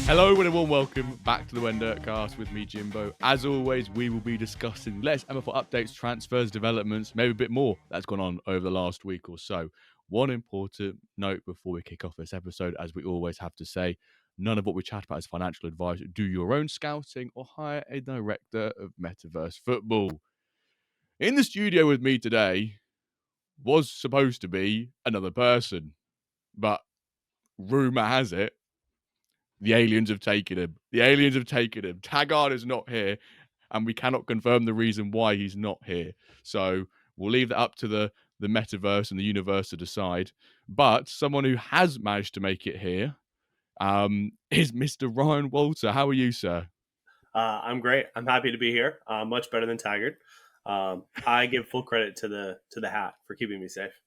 Hello and a warm welcome back to the WenDirkCast with me, Jimbo. As always, we will be discussing latest MFL updates, transfers, developments, maybe a bit more that's gone on over the last week or so. One important note before we kick off this episode, as we always have to say, none of what we chat about is financial advice. Do your own scouting or hire a director of Metaverse Football. In the studio with me today was supposed to be another person, but rumour has it the aliens have taken him. The aliens have taken him. Taggart is not here, and we cannot confirm the reason why he's not here. So we'll leave that up to the metaverse and the universe to decide. But someone who has managed to make it here is Mr. Ryan Walter. How are you, sir? I'm great. I'm happy to be here. Much better than Taggart. I give full credit to the hat for keeping me safe.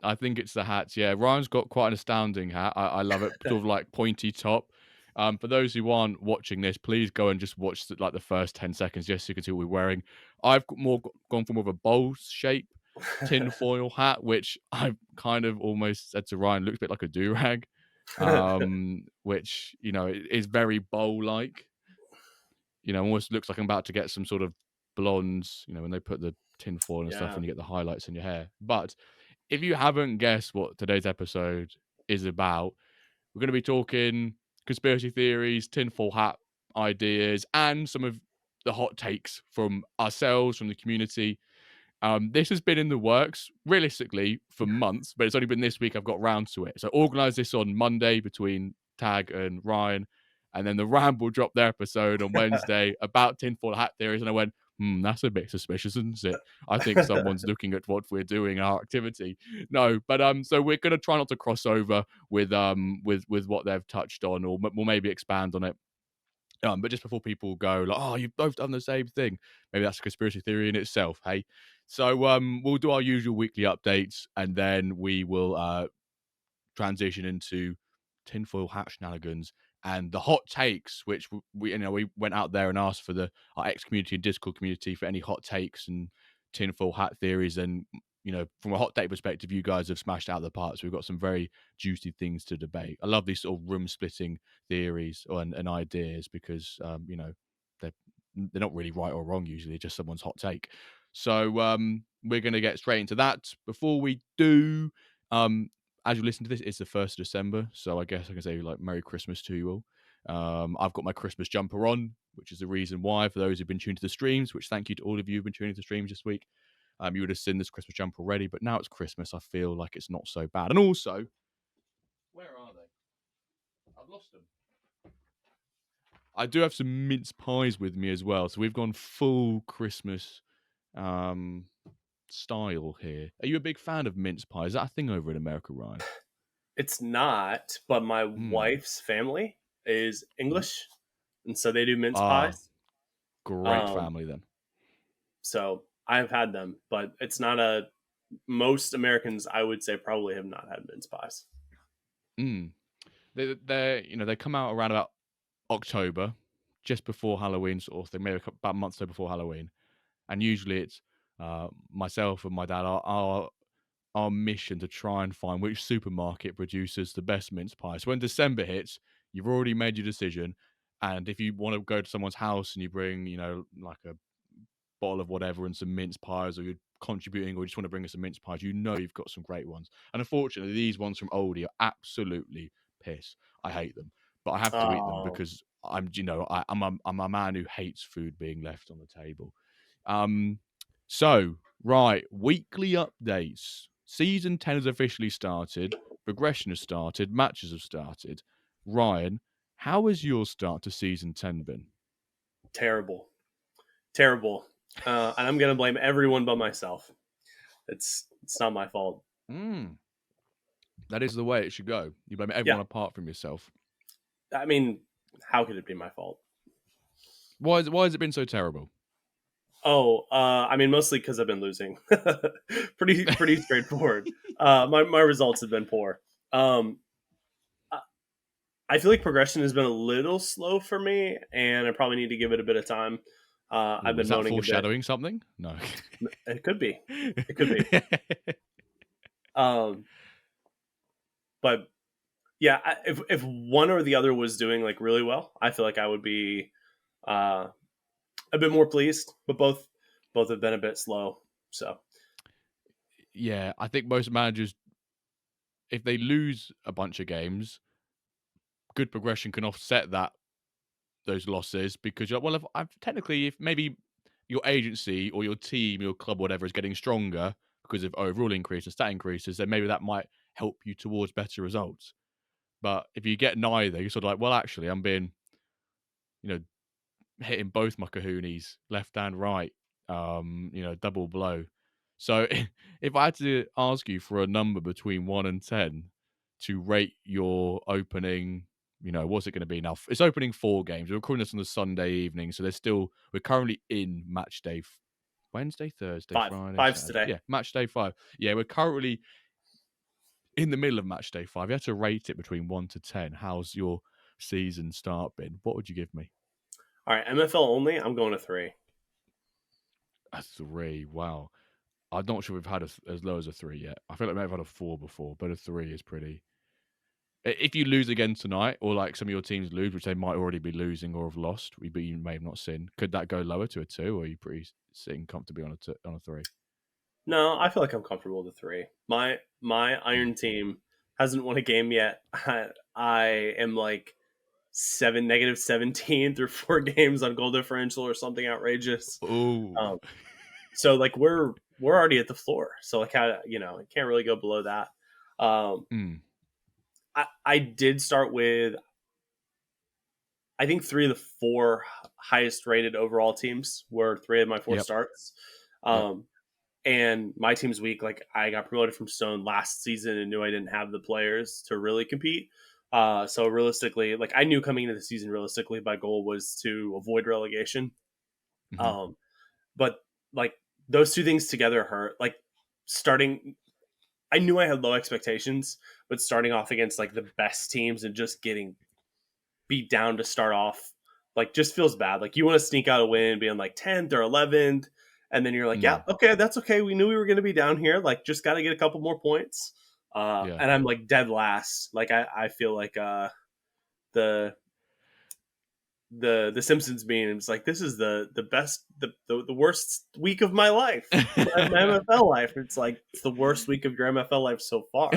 I think it's the hats. Yeah, Ryan's got quite an astounding hat. I love it, sort of like pointy top. For those who aren't watching this, please go and just watch the first 10 seconds just so you can see what we're wearing. I've gone for more of a bowl shape tinfoil hat, which I've kind of almost said to Ryan looks a bit like a do-rag, which, is very bowl-like. Almost looks like I'm about to get some sort of blondes, when they put the tinfoil and stuff and you get the highlights in your hair. But if you haven't guessed what today's episode is about, we're going to be talking conspiracy theories, tinfoil hat ideas, and some of the hot takes from ourselves, from the community. This has been in the works, realistically, for months, but it's only been this week I've got round to it. So I organised this on Monday between Tag and Ryan, and then the Ramble dropped their episode on Wednesday about tinfoil hat theories, and I went, that's a bit suspicious, isn't it? I think someone's looking at what we're doing, our activity. No, but so we're gonna try not to cross over with what they've touched on, or we'll maybe expand on it. But just before people go like, oh, you've both done the same thing, maybe that's a conspiracy theory in itself, hey? So we'll do our usual weekly updates, and then we will transition into tinfoil hat shenanigans and the hot takes, which we went out there and asked for our X community and Discord community for any hot takes and tinfoil hat theories. And from a hot take perspective, you guys have smashed out the parts. We've got some very juicy things to debate. I love these sort of room splitting theories and ideas because they're not really right or wrong usually, just someone's hot take. So we're going to get straight into that. Before we do, as you listen to this, it's the 1st of December, so I guess I can say like Merry Christmas to you all. I've got my Christmas jumper on, which is the reason why, for those who've been tuned to the streams, which thank you to all of you who've been tuning to the streams this week. You would have seen this Christmas jumper already, but now it's Christmas, I feel like it's not so bad. And also, where are they? I've lost them. I do have some mince pies with me as well, so we've gone full Christmas style here. Are you a big fan of mince pie? Is that a thing over in America, Ryan? It's not, but my wife's family is English, and so they do mince pies. Great family then. So I've had them, but it's not most Americans, I would say, probably have not had mince pies. They come out around about October, just before Halloween sort of thing, maybe about a month or so before Halloween. And usually it's myself and my dad, our mission to try and find which supermarket produces the best mince pie. So when December hits, you've already made your decision. And if you want to go to someone's house and you bring, like a bottle of whatever and some mince pies, or you're contributing, or you just want to bring us some mince pies, you've got some great ones. And unfortunately, these ones from Aldi are absolutely piss. I hate them, but I have to eat them because I'm a man who hates food being left on the table. So, right, weekly updates. Season 10 has officially started. Progression has started. Matches have started. Ryan, how has your start to Season 10 been? Terrible. And I'm going to blame everyone but myself. It's not my fault. That is the way it should go. You blame everyone apart from yourself. I mean, how could it be my fault? Why has it been so terrible? Mostly because I've been losing. pretty straightforward. My results have been poor. I feel like progression has been a little slow for me, and I probably need to give it a bit of time. I've Was been that moaning a bit. foreshadowing something? No. It could be. It could be. Um, but yeah, if one or the other was doing like really well, I feel like I would be uh, a bit more pleased. But both have been a bit slow. So Yeah, I think most managers, if they lose a bunch of games, good progression can offset those losses because you're like, well, if maybe your agency or your team, your club, whatever, is getting stronger because of overall increase and stat increases, then maybe that might help you towards better results. But if you get neither, you're sort of like, well, actually, I'm being, you know, hitting both my kahoonies, left and right, double blow. So if I had to ask you for a number between 1 and 10 to rate your opening, what's it going to be now? It's opening 4 games. We're recording this on the Sunday evening, so we're currently in match day Wednesday, Thursday, Friday, five's Saturday. today. Yeah, match day 5. Yeah, we're currently in the middle of match day 5. You had to rate it between 1 to 10. How's your season start been? What would you give me? All right, MFL only. I'm going to 3. A 3. Wow. I'm not sure we've had as low as a 3 yet. I feel like we may have had a 4 before, but a 3 is pretty. If you lose again tonight, or like some of your teams lose, which they might already be losing or have lost, but you may have not seen, could that go lower to a 2, or are you pretty sitting comfortably on a 3? No, I feel like I'm comfortable with a 3. My Mm. Iron team hasn't won a game yet. I am like -17 through 4 games on goal differential or something outrageous. Oh, So like we're already at the floor. So like it can't really go below that. mm. I did start with I think 3 of the 4 highest rated overall teams were 3 of my 4 Yep, starts. yep. And my team's weak. Like I got promoted from Stone last season and knew I didn't have the players to really compete. So realistically, like I knew coming into the season, realistically, my goal was to avoid relegation. Mm-hmm. Um, but like those two things together hurt. Like starting, I knew I had low expectations, but starting off against like the best teams and just getting beat down to start off, like just feels bad. Like you want to sneak out a win, being like 10th or 11th, and then you're like, yeah, Mm. okay, that's okay. We knew we were going to be down here. Like just got to get a couple more points. Yeah. And I'm like dead last. Like I feel like the the Simpsons memes like this is the best the worst week of my life, my MFL life. It's like it's the worst week of your MFL life so far.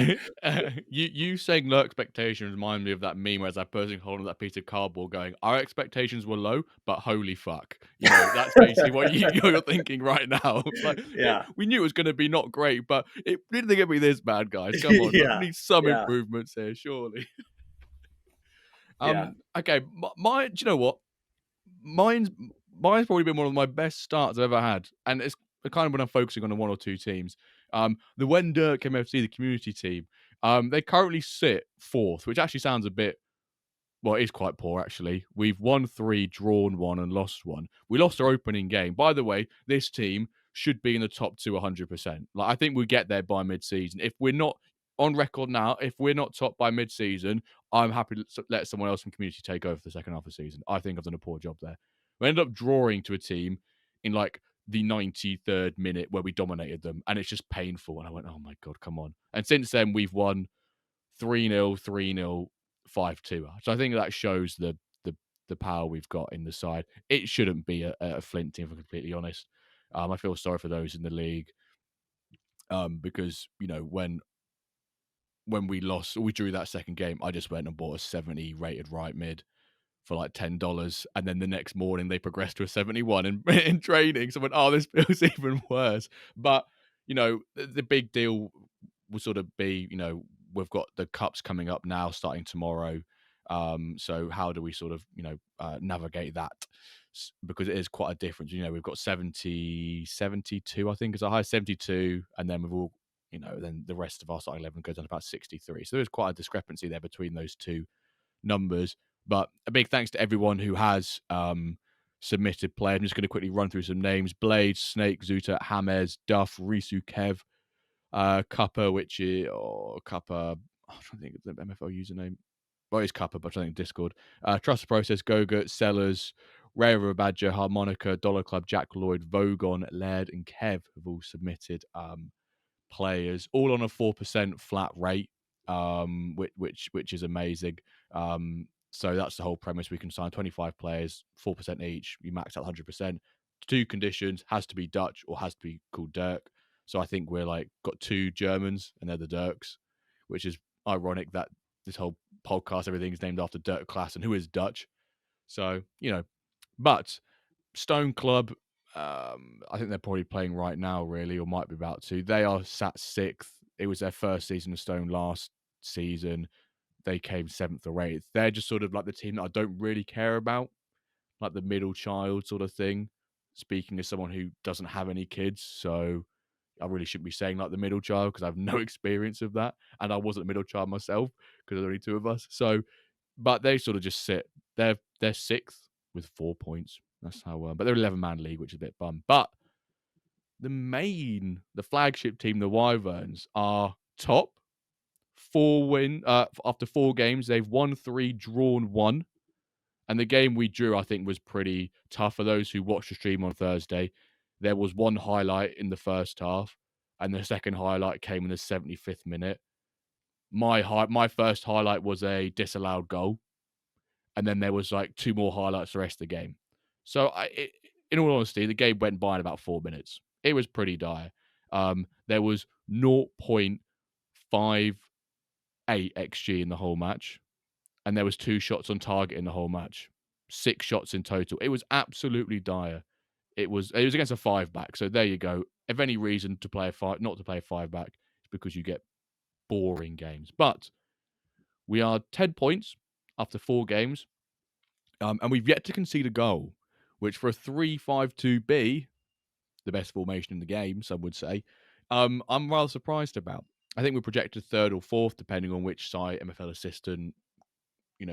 You saying low expectations remind me of that meme where it's that person holding that piece of cardboard going, our expectations were low, but holy fuck. That's basically what you're thinking right now. It's like, Yeah, we knew it was going to be not great, but it didn't think it'd be this bad, guys. Come on. Like, we yeah, need some yeah, improvements here, surely. yeah. Okay. Mine, do you know what? Mine's mine's probably been one of my best starts I've ever had, and it's kind of when I'm focusing on the 1 or 2 teams. The WenDirk MFC, the community team, they currently sit 4th, which actually sounds a bit. Well, it is quite poor, actually. We've won 3, drawn 1, and lost 1. We lost our opening game. By the way, this team should be in the top 2 100%. Like, I think we get there by mid-season. If we're not on record now, if we're not top by mid-season, I'm happy to let someone else from community take over for the second half of the season. I think I've done a poor job there. We ended up drawing to a team in like the 93rd minute where we dominated them, and it's just painful. And I went, oh my God, come on. And since then, we've won 3-0, 3-0, 5-2. So I think that shows the power we've got in the side. It shouldn't be a Flint team, if I'm completely honest. I feel sorry for those in the league because when we drew that second game, I just went and bought a 70 rated right mid for like $10, and then the next morning they progressed to a 71 in training. So I went, oh, this feels even worse. But the big deal will sort of be, we've got the cups coming up now, starting tomorrow. So how do we sort of navigate that? Because it is quite a difference. We've got 70, 72, I think is our high 72, and then we've all then the rest of our starting 11 goes on about 63. So there's quite a discrepancy there between those two numbers. But a big thanks to everyone who has submitted play. I'm just going to quickly run through some names: Blade, Snake, Zuta, Hamez, Duff, Risu, Kev, Cuppa, which is Cuppa. I'm trying to think of the MFL username. Well, it's Cuppa, but I think Discord. Trust the Process, Gogut, Sellers, Rare Badger, Harmonica, Dollar Club, Jack Lloyd, Vogon, Laird, and Kev have all submitted players, all on a 4% flat rate, which is amazing. So that's the whole premise. We can sign 25 players, 4% each. You max out 100%. Two conditions: has to be Dutch or has to be called Dirk. So I think we're like got two Germans and they're the Dirks, which is ironic that this whole podcast, everything's named after Dirk Klaas, and who is Dutch. So, but Stone Club, I think they're probably playing right now, really, or might be about to. They are sat 6th. It was their first season of Stone last season. They came 7th or 8th. They're just sort of like the team that I don't really care about, like the middle child sort of thing. Speaking as someone who doesn't have any kids, so I really shouldn't be saying like the middle child because I have no experience of that. And I wasn't a middle child myself because there's only 2 of us. So, but they sort of just sit. They're 6th with 4 points. That's how. But they're 11-man league, which is a bit bum. But the flagship team, the Wyverns, are top. 4 win after 4 games. They've won 3, drawn 1. And the game we drew, I think, was pretty tough for those who watched the stream on Thursday. There was one highlight in the first half, and the second highlight came in the 75th minute. My first highlight was a disallowed goal, and then there was like 2 more highlights the rest of the game. So, in all honesty, the game went by in about 4 minutes. It was pretty dire. There was 0.58 XG in the whole match, and there was 2 shots on target in the whole match. 6 shots in total. It was absolutely dire. It was against a 5-back. So there you go. If any reason to play not to play a 5-back, it's because you get boring games. But we are 10 points after 4 games, and we've yet to concede a goal, which for a 3-5-2-B, the best formation in the game, some would say, I'm rather surprised about. I think we're projected 3rd or 4th, depending on which site, MFL assistant,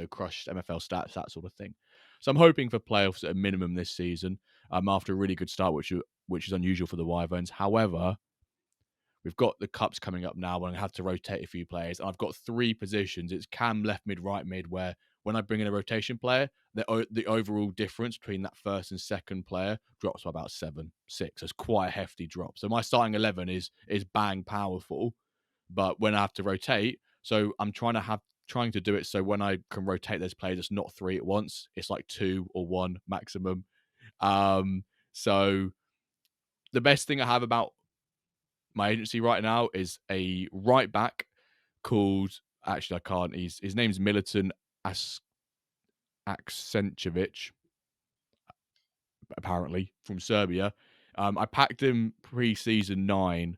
crushed MFL stats, that sort of thing. So I'm hoping for playoffs at a minimum this season, after a really good start, which is unusual for the Wyverns. However, we've got the cups coming up now, and I have to rotate a few players. And I've got 3 positions. It's cam, left mid, right mid, where when I bring in a rotation player, the overall difference between that first and second player drops by about 7-6. It's quite a hefty drop. So my starting 11 is bang powerful, but when I have to rotate, so I'm trying to do it so when I can rotate those players, it's not 3 at once. It's like 2 or 1 maximum. So the best thing I have about my agency right now is a right back called, actually I can't, his name's Militon Aksenčević, apparently from Serbia. I packed him pre-season 9,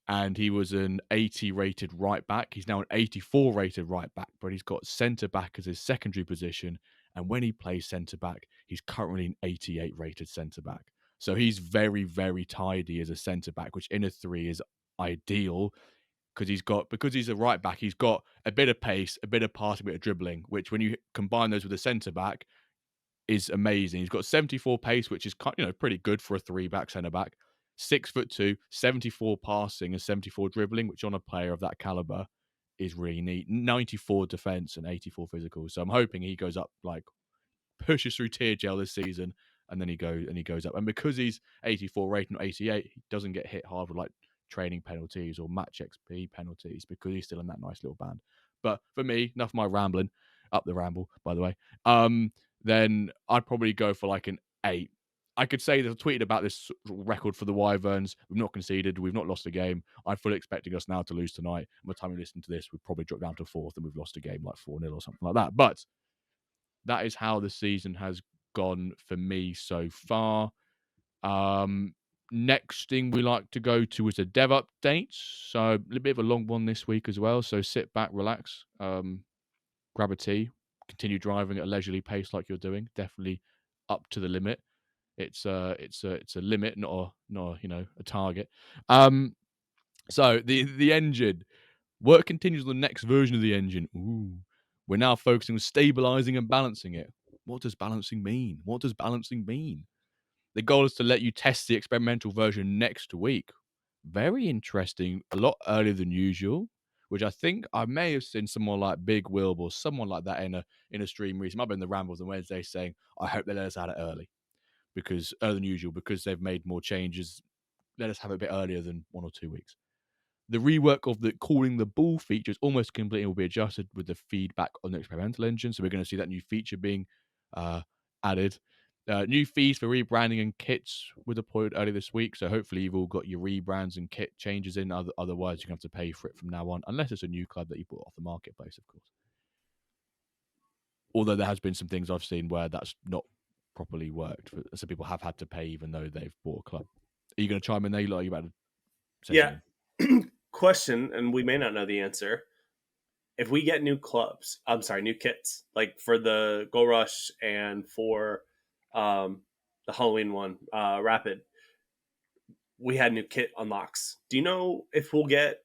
and he was an 80 rated right back. He's now an 84 rated right back, but he's got centre back as his secondary position. And when he plays centre back, he's currently an 88 rated centre back. So he's very, very tidy as a centre back, which in a 3 is ideal because he's a right back, he's got a bit of pace, a bit of passing, a bit of dribbling, which when you combine those with a centre back is amazing. He's got 74 pace, which is pretty good for a 3-back centre back. 6'2", 74 passing and 74 dribbling, which on a player of that caliber is really neat. 94 defense and 84 physical. So I'm hoping he goes up, like pushes through tier gel this season, and then he goes up. And because he's 84 rated, not 88, he doesn't get hit hard with like training penalties or match XP penalties because he's still in that nice little band. But for me, enough of my rambling. Up the ramble, by the way. Then I'd probably go for like an 8. I could say that I tweeted about this record for the Wyverns. We've not conceded. We've not lost a game. I'm fully expecting us now to lose tonight. By the time you listen to this, we've probably dropped down to 4th and we've lost a game like 4-0 or something like that. But that is how the season has gone for me so far. Next thing we like to go to is a dev update. So a little bit of a long one this week as well. So sit back, relax, grab a tea, continue driving at a leisurely pace like you're doing. Definitely up to the limit. It's a limit, not a target. So the engine work continues on the next version of the engine. Ooh, we're now focusing on stabilizing and balancing it. What does balancing mean? The goal is to let you test the experimental version next week. Very interesting. A lot earlier than usual. which I think I may have seen someone like Big Wilb or someone like that in a stream recently. Might have been the Rambles on Wednesday saying, I hope they let us out it early, because earlier than usual, because they've made more changes. Let us have it a bit earlier than 1 or 2 weeks. The rework of the calling the ball feature is almost completely will be adjusted with the feedback on the experimental engine. So we're going to see that new feature being added. New fees for rebranding and kits were deployed earlier this week. So hopefully you've all got your rebrands and kit changes in. Otherwise, you're going to have to pay for it from now on, unless it's a new club that you bought off the marketplace, of course. Although there has been some things I've seen where that's not properly worked. So people have had to pay even though they've bought a club. Are you going to chime in there? Are you about to say something? Question, and we may not know the answer. If we get new kits, like for the Go Rush and for the Halloween one, Rapid, we had new kit unlocks. Do you know if we'll get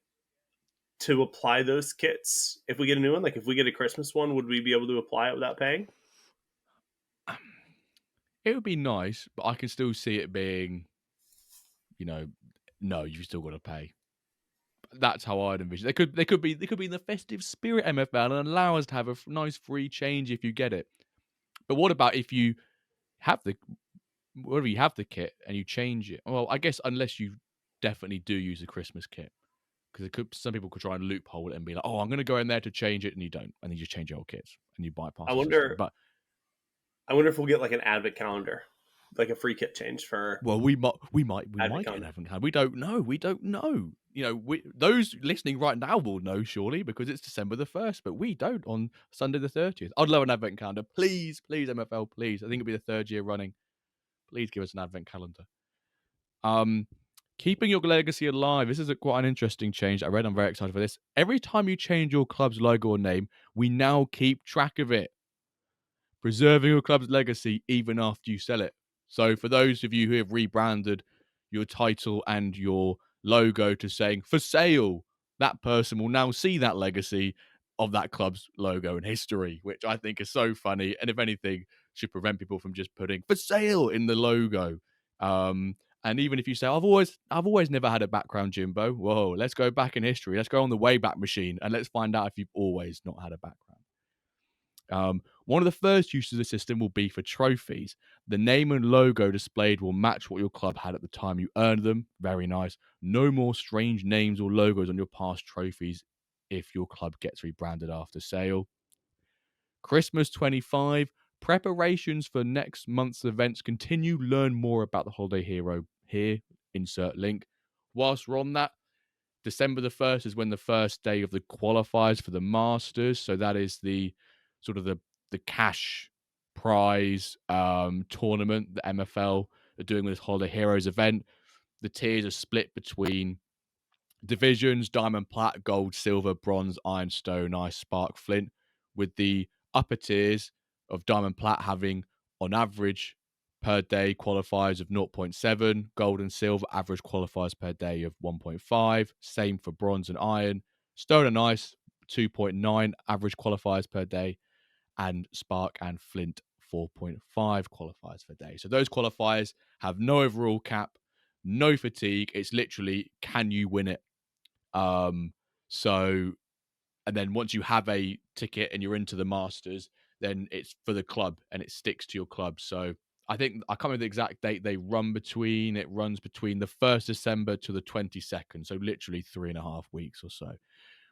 to apply those kits if we get a new one? Like if we get a Christmas one, would we be able to apply it without paying? It would be nice, but I can still see it being, no, you've still got to pay. That's how I'd envision. They could be in the festive spirit, MFL, and allow us to have a nice free change if you get it. But what about if you have the kit and you change it? Well, I guess unless you definitely do use a Christmas kit, because some people could try and loophole it and be like, "Oh, I'm going to go in there to change it," and you don't, and you just change your old kits and you bypass. I wonder if we'll get like an advent calendar, like a free kit change for. Well, we might get an advent calendar. We don't know. Those listening right now will know surely because it's December the 1st, but we don't on Sunday the 30th. I'd love an advent calendar, please, MFL, please. I think it'll be the 3rd year running. Please give us an advent calendar. Keeping your legacy alive. This is quite an interesting change I read. I'm very excited for this. Every time you change your club's logo or name, we now keep track of it, preserving your club's legacy even after you sell it. So for those of you who have rebranded your title and your logo to saying for sale, that person will now see that legacy of that club's logo and history, which I think is so funny. And if anything, should prevent people from just putting for sale in the logo. And even if you say, I've always never had a background, Jimbo. Whoa, let's go back in history. Let's go on the Wayback Machine and let's find out if you've always not had a background. One of the first uses of the system will be for trophies. The name and logo displayed will match what your club had at the time you earned them. Very nice. No more strange names or logos on your past trophies if your club gets rebranded after sale. Christmas 25. Preparations for next month's events continue. Learn more about the Holiday Hero here. Insert link. Whilst we're on that, December the 1st is when the first day of the qualifiers for the Masters. So that is the sort of the cash prize tournament the MFL are doing with this Holiday Heroes event. The tiers are split between divisions: Diamond, Plat, Gold, Silver, Bronze, Iron, Stone, Ice, Spark, Flint, with the upper tiers of Diamond, Plat having on average per day qualifiers of 0.7, Gold and Silver average qualifiers per day of 1.5, same for Bronze and Iron, Stone and Ice 2.9 average qualifiers per day, and Spark and Flint 4.5 qualifiers per day. So those qualifiers have no overall cap, no fatigue. It's literally, can you win it? And then once you have a ticket and you're into the Masters, then it's for the club and it sticks to your club. So I think, I can't remember the exact date they run between. It runs between the 1st December to the 22nd. So literally 3.5 weeks or so,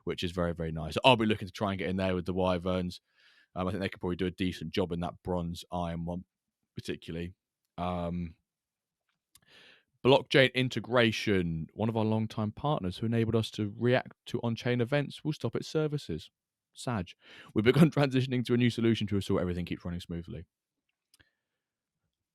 which is very, very nice. I'll be looking to try and get in there with the Wyverns. I think they could probably do a decent job in that Bronze Iron one, particularly. Blockchain integration, one of our long-time partners who enabled us to react to on-chain events, will stop its services. Sag. We've begun transitioning to a new solution to ensure everything keeps running smoothly.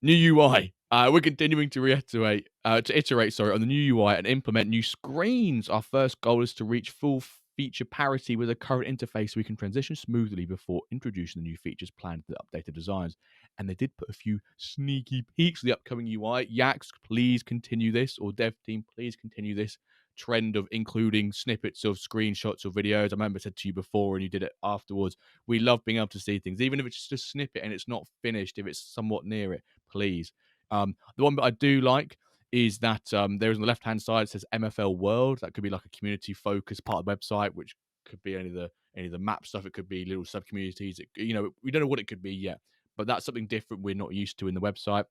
New UI. We're continuing to iterate on the new UI and implement new screens. Our first goal is to reach full feature parity with the current interface so we can transition smoothly before introducing the new features planned for the updated designs. And they did put a few sneaky peeks of the upcoming UI. Yax, please continue this, or dev team, please continue this trend of including snippets of screenshots or videos. I remember I said to you before and you did it afterwards. We love being able to see things, even if it's just a snippet and it's not finished, if it's somewhat near it, please. The one that I do like is that there is on the left-hand side, it says MFL World. That could be like a community-focused part of the website, which could be any of the map stuff. It could be little sub communities. We don't know what it could be yet, but that's something different we're not used to in the website.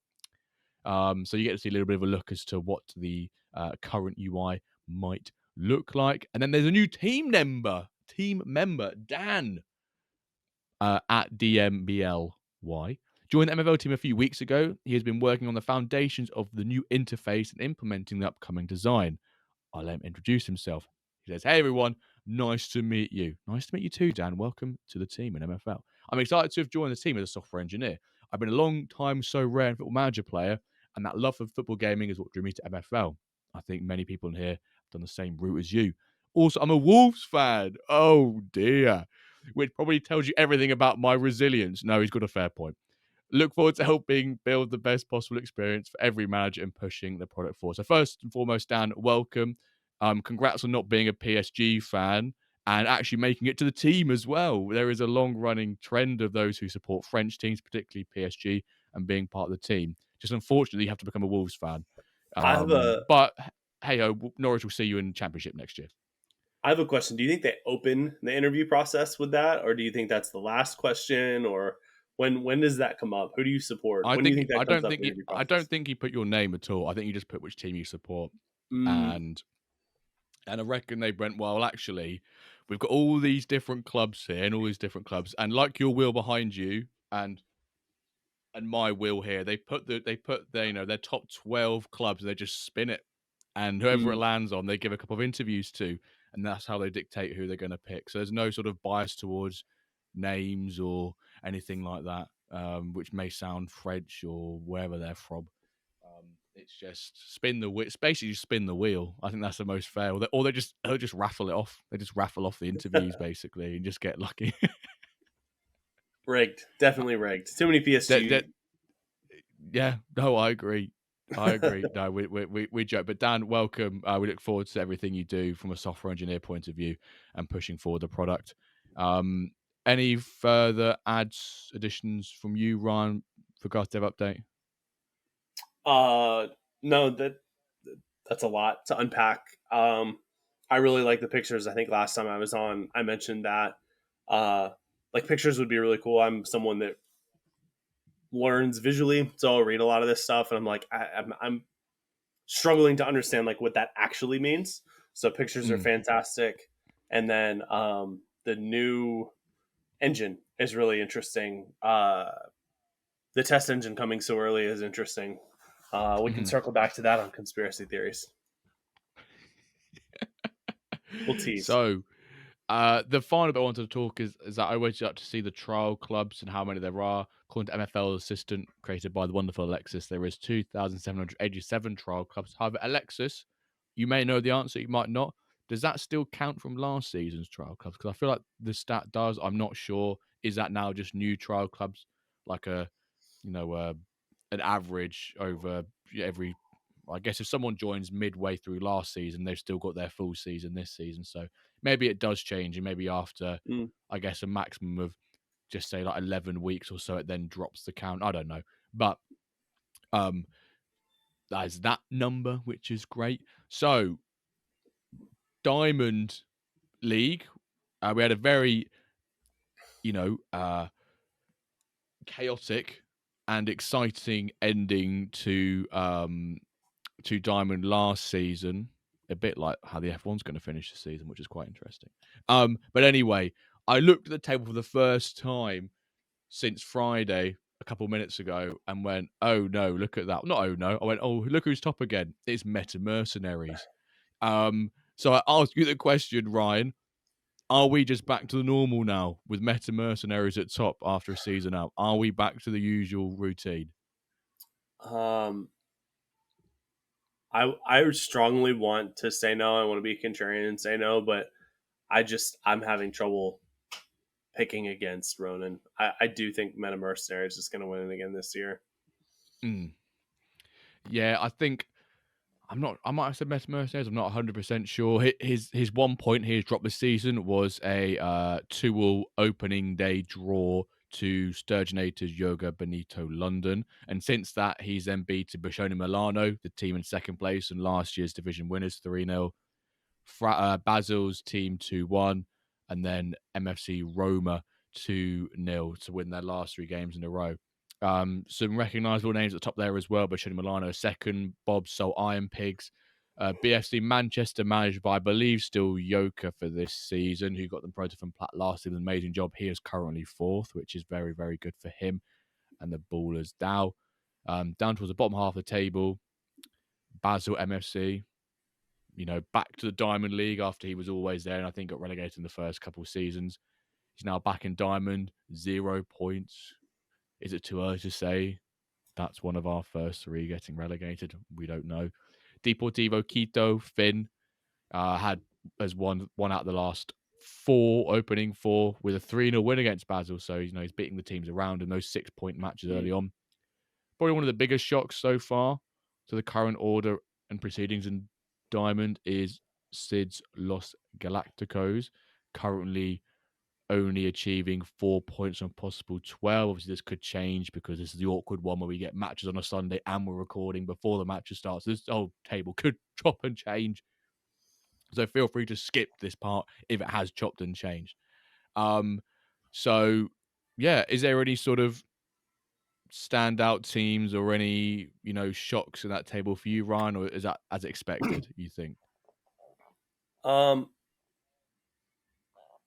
So you get to see a little bit of a look as to what the current UI might look like. And then there's a new team member, Dan, at DMBLY. Joined the MFL team a few weeks ago. He has been working on the foundations of the new interface and implementing the upcoming design. I'll let him introduce himself. He says, "Hey everyone, nice to meet you." Nice to meet you too, Dan. Welcome to the team in MFL. I'm excited to have joined the team as a software engineer. I've been a long time so rare and Football Manager player, and that love for football gaming is what drew me to MFL. I think many people in here have done the same route as you. Also, I'm a Wolves fan. Oh dear. Which probably tells you everything about my resilience. No, he's got a fair point. Look forward to helping build the best possible experience for every manager and pushing the product forward. So first and foremost, Dan, welcome. Congrats on not being a PSG fan and actually making it to the team as well. There is a long-running trend of those who support French teams, particularly PSG, and being part of the team. Just unfortunately, you have to become a Wolves fan. But hey-ho, Norwich will see you in Championship next year. I have a question. Do you think they open the interview process with that, or do you think that's the last question, or when does that come up? Who do you support? When do you think that comes up in the interview process? I don't think he put your name at all. I think you just put which team you support, and I reckon they went, well, actually, we've got all these different clubs here and all these different clubs, and like your wheel behind you and my wheel here, they put their top 12 clubs. They just spin it, and whoever it lands on, they give a couple of interviews to. And that's how they dictate who they're going to pick. So there's no sort of bias towards names or anything like that, which may sound French or wherever they're from. It's just spin the wheel. It's basically just spin the wheel. I think that's the most fair. Or they just raffle it off. They just raffle off the interviews basically and just get lucky. Rigged. Definitely rigged. Too many PSG. Yeah. No, I agree. No, we joke. But Dan, welcome. We look forward to everything you do from a software engineer point of view and pushing forward the product. Any further additions from you, Ryan, for Garth Dev Update? No, that's a lot to unpack. I really like the pictures. I think last time I was on, I mentioned that like pictures would be really cool. I'm someone that learns visually, so I'll read a lot of this stuff, and I'm like, I'm struggling to understand like what that actually means. So pictures are fantastic, and then the new engine is really interesting. The test engine coming so early is interesting. We can circle back to that on conspiracy theories. We'll tease. So, the final bit I wanted to talk is that I waited up to see the trial clubs and how many there are. According to MFL Assistant, created by the wonderful Alexis, there is 2,787 trial clubs. However, Alexis, you may know the answer, you might not. Does that still count from last season's trial clubs? Because I feel like the stat does. I'm not sure. Is that now just new trial clubs, like an average over every? I guess if someone joins midway through last season, they've still got their full season this season. So maybe it does change, and maybe after, I guess, a maximum of just say like 11 weeks or so, it then drops the count. I don't know, but that's that number, which is great. So Diamond League, we had a very, chaotic and exciting ending to Diamond last season. A bit like how the F1's going to finish the season, which is quite interesting. But anyway, I looked at the table for the first time since Friday a couple of minutes ago and went, oh no, look at that. Not oh no. I went, oh, look who's top again. It's Meta Mercenaries. So I ask you the question, Ryan, are we just back to the normal now with Meta Mercenaries at top after a season out? Are we back to the usual routine? I strongly want to say no. I want to be a contrarian and say no, but I'm having trouble picking against Ronan. I do think Meta Mercenaries is going to win it again this year. Yeah, I think I might have said Meta Mercenaries. I'm not 100% sure. His 1 point he has dropped this season was a 2-2 opening day draw to Sturgeonators Yoga Benito London. And since that, he's then beaten Bashoni Milano, the team in second place, and last year's division winners 3-0. Basil's team 2-1. and then MFC Roma 2-0 to win their last 3 games in a row. Some recognisable names at the top there as well. Bocchetti Milano second, Bob Soul Iron Pigs. BFC Manchester, managed by, I believe, still Yoka for this season, who got them promoted from Platt last season. An amazing job. He is currently 4th, which is very, very good for him. And the Ballers Dow. Down towards the bottom half of the table, Basel MFC, back to the Diamond League after he was always there and I think got relegated in the first couple of seasons. He's now back in Diamond, 0 points. Is it too early to say that's one of our first 3 getting relegated? We don't know. Deportivo Quito, Finn, has won out of the last 4, opening 4, with a 3-0 win against Basel. So, he's beating the teams around in those 6-point matches early on. Probably one of the biggest shocks so far to the current order and proceedings in Diamond is Sid's Los Galacticos, currently only achieving 4 points on possible 12. Obviously, this could change because this is the awkward one where we get matches on a Sunday and we're recording before the matches start. So this whole table could chop and change. So feel free to skip this part if it has chopped and changed. So, yeah, is there any sort of standout teams or any, shocks in that table for you, Ryan, or is that as expected, you think?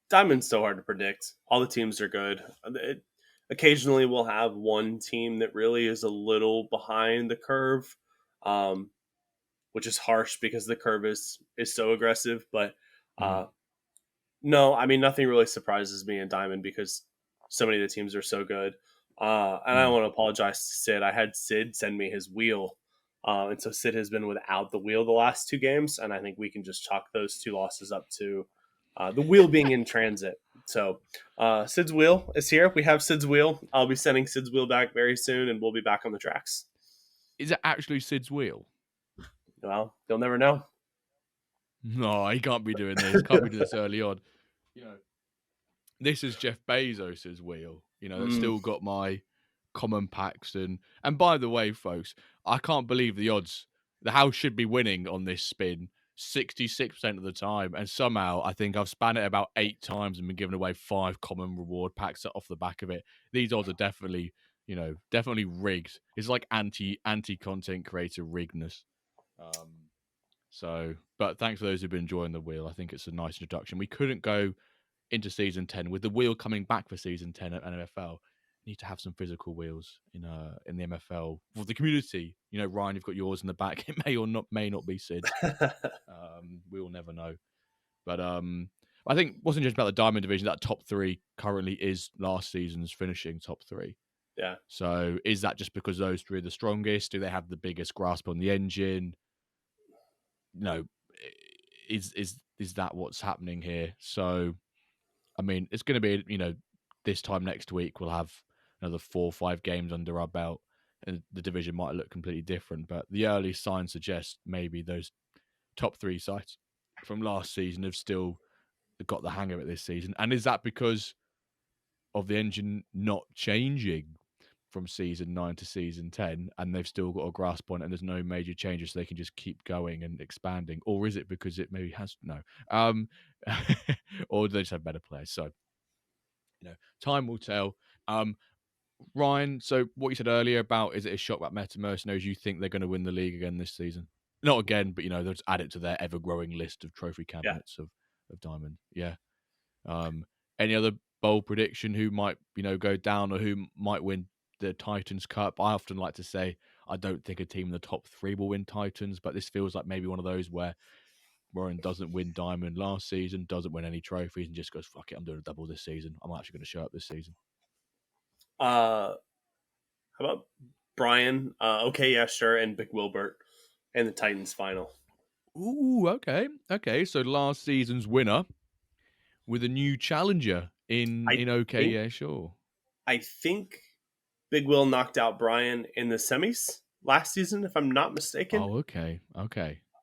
Diamond's so hard to predict. All the teams are good. Occasionally we'll have one team that really is a little behind the curve, which is harsh because the curve is so aggressive. But no, I mean, nothing really surprises me in Diamond because so many of the teams are so good. And I want to apologize to Sid. I had Sid send me his wheel. And so Sid has been without the wheel the last 2 games. And I think we can just chalk those 2 losses up to the wheel being in transit. So Sid's wheel is here. We have Sid's wheel. I'll be sending Sid's wheel back very soon, and we'll be back on the tracks. Is it actually Sid's wheel? Well, you'll never know. No, he can't be doing this. Can't be doing this early on. This is Jeff Bezos's wheel. It's still got my common packs and by the way, folks, I can't believe the odds. The house should be winning on this spin 66% of the time, and somehow I think I've spun it about 8 times and been given away 5 common reward packs off the back of it. These odds are definitely, definitely rigged. It's like anti-content creator riggedness. But thanks for those who've been enjoying the wheel. I think it's a nice introduction. We couldn't go into season 10 with the wheel coming back for season 10 at NFL. Need to have some physical wheels in the MFL for the community. Ryan, you've got yours in the back. It may not be Sid. We will never know. But I think what's interesting about the Diamond division, that top 3 currently is last season's finishing top 3. Yeah. So is that just because those 3 are the strongest? Do they have the biggest grasp on the engine? Is that what's happening here? So, I mean, it's going to be, this time next week we'll have another 4 or 5 games under our belt, and the division might look completely different. But the early signs suggest maybe those top 3 sites from last season have still got the hang of it this season. And is that because of the engine not changing from season 9 to season 10, and they've still got a grasp on it, and there's no major changes, so they can just keep going and expanding? Or is it because it maybe has or do they just have better players? So, time will tell. Ryan, so what you said earlier about, is it a shock about Metaverse? You think they're going to win the league again this season? Not again, but they'll just add it to their ever-growing list of trophy cabinets of Diamond. Yeah. Any other bold prediction who might go down or who might win the Titans Cup? I often like to say I don't think a team in the top 3 will win Titans, but this feels like maybe one of those where Warren doesn't win Diamond last season, doesn't win any trophies, and just goes, fuck it, I'm doing a double this season. I'm actually going to show up this season. How about Brian? Okay, yeah, sure, and Big Wilbert in the Titans final. Ooh, okay. So last season's winner with a new challenger in okay, yeah, sure. I think Big Will knocked out Brian in the semis last season, if I'm not mistaken. Oh, okay.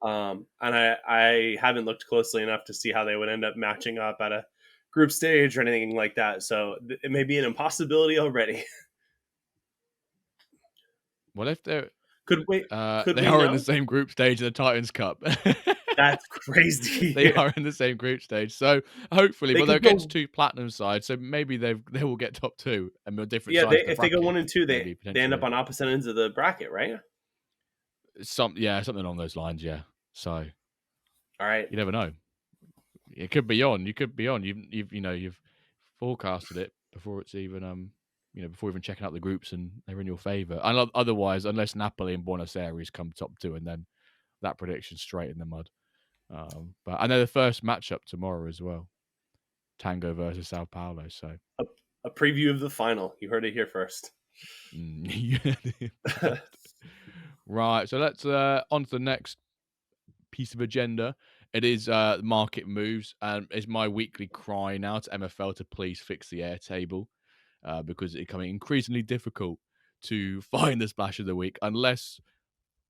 And I haven't looked closely enough to see how they would end up matching up at a group stage or anything like that. So it may be an impossibility already. Well, if they're they are in the same group stage of the Titans Cup. That's crazy. They are in the same group stage. So hopefully, They well, they're could against go. 2 platinum sides, so maybe they will get top 2 and on different Yeah, sides of the if they go bracket, 1 and 2, maybe they end up potentially. on opposite ends of the bracket, right? Something along those lines, yeah. So All right. you never know. It could be on. You could be on. You've forecasted it before it's even before even checking out the groups and they're in your favour. And otherwise, unless Napoli and Buenos Aires come top 2, and then that prediction's straight in the mud. But I know the first matchup tomorrow as well, Tango versus Sao Paulo. So A preview of the final. You heard it here first. Right. So let's on to the next piece of agenda. It is market moves, and it's my weekly cry now to MFL to please fix the Airtable, because it's becoming increasingly difficult to find the splash of the week unless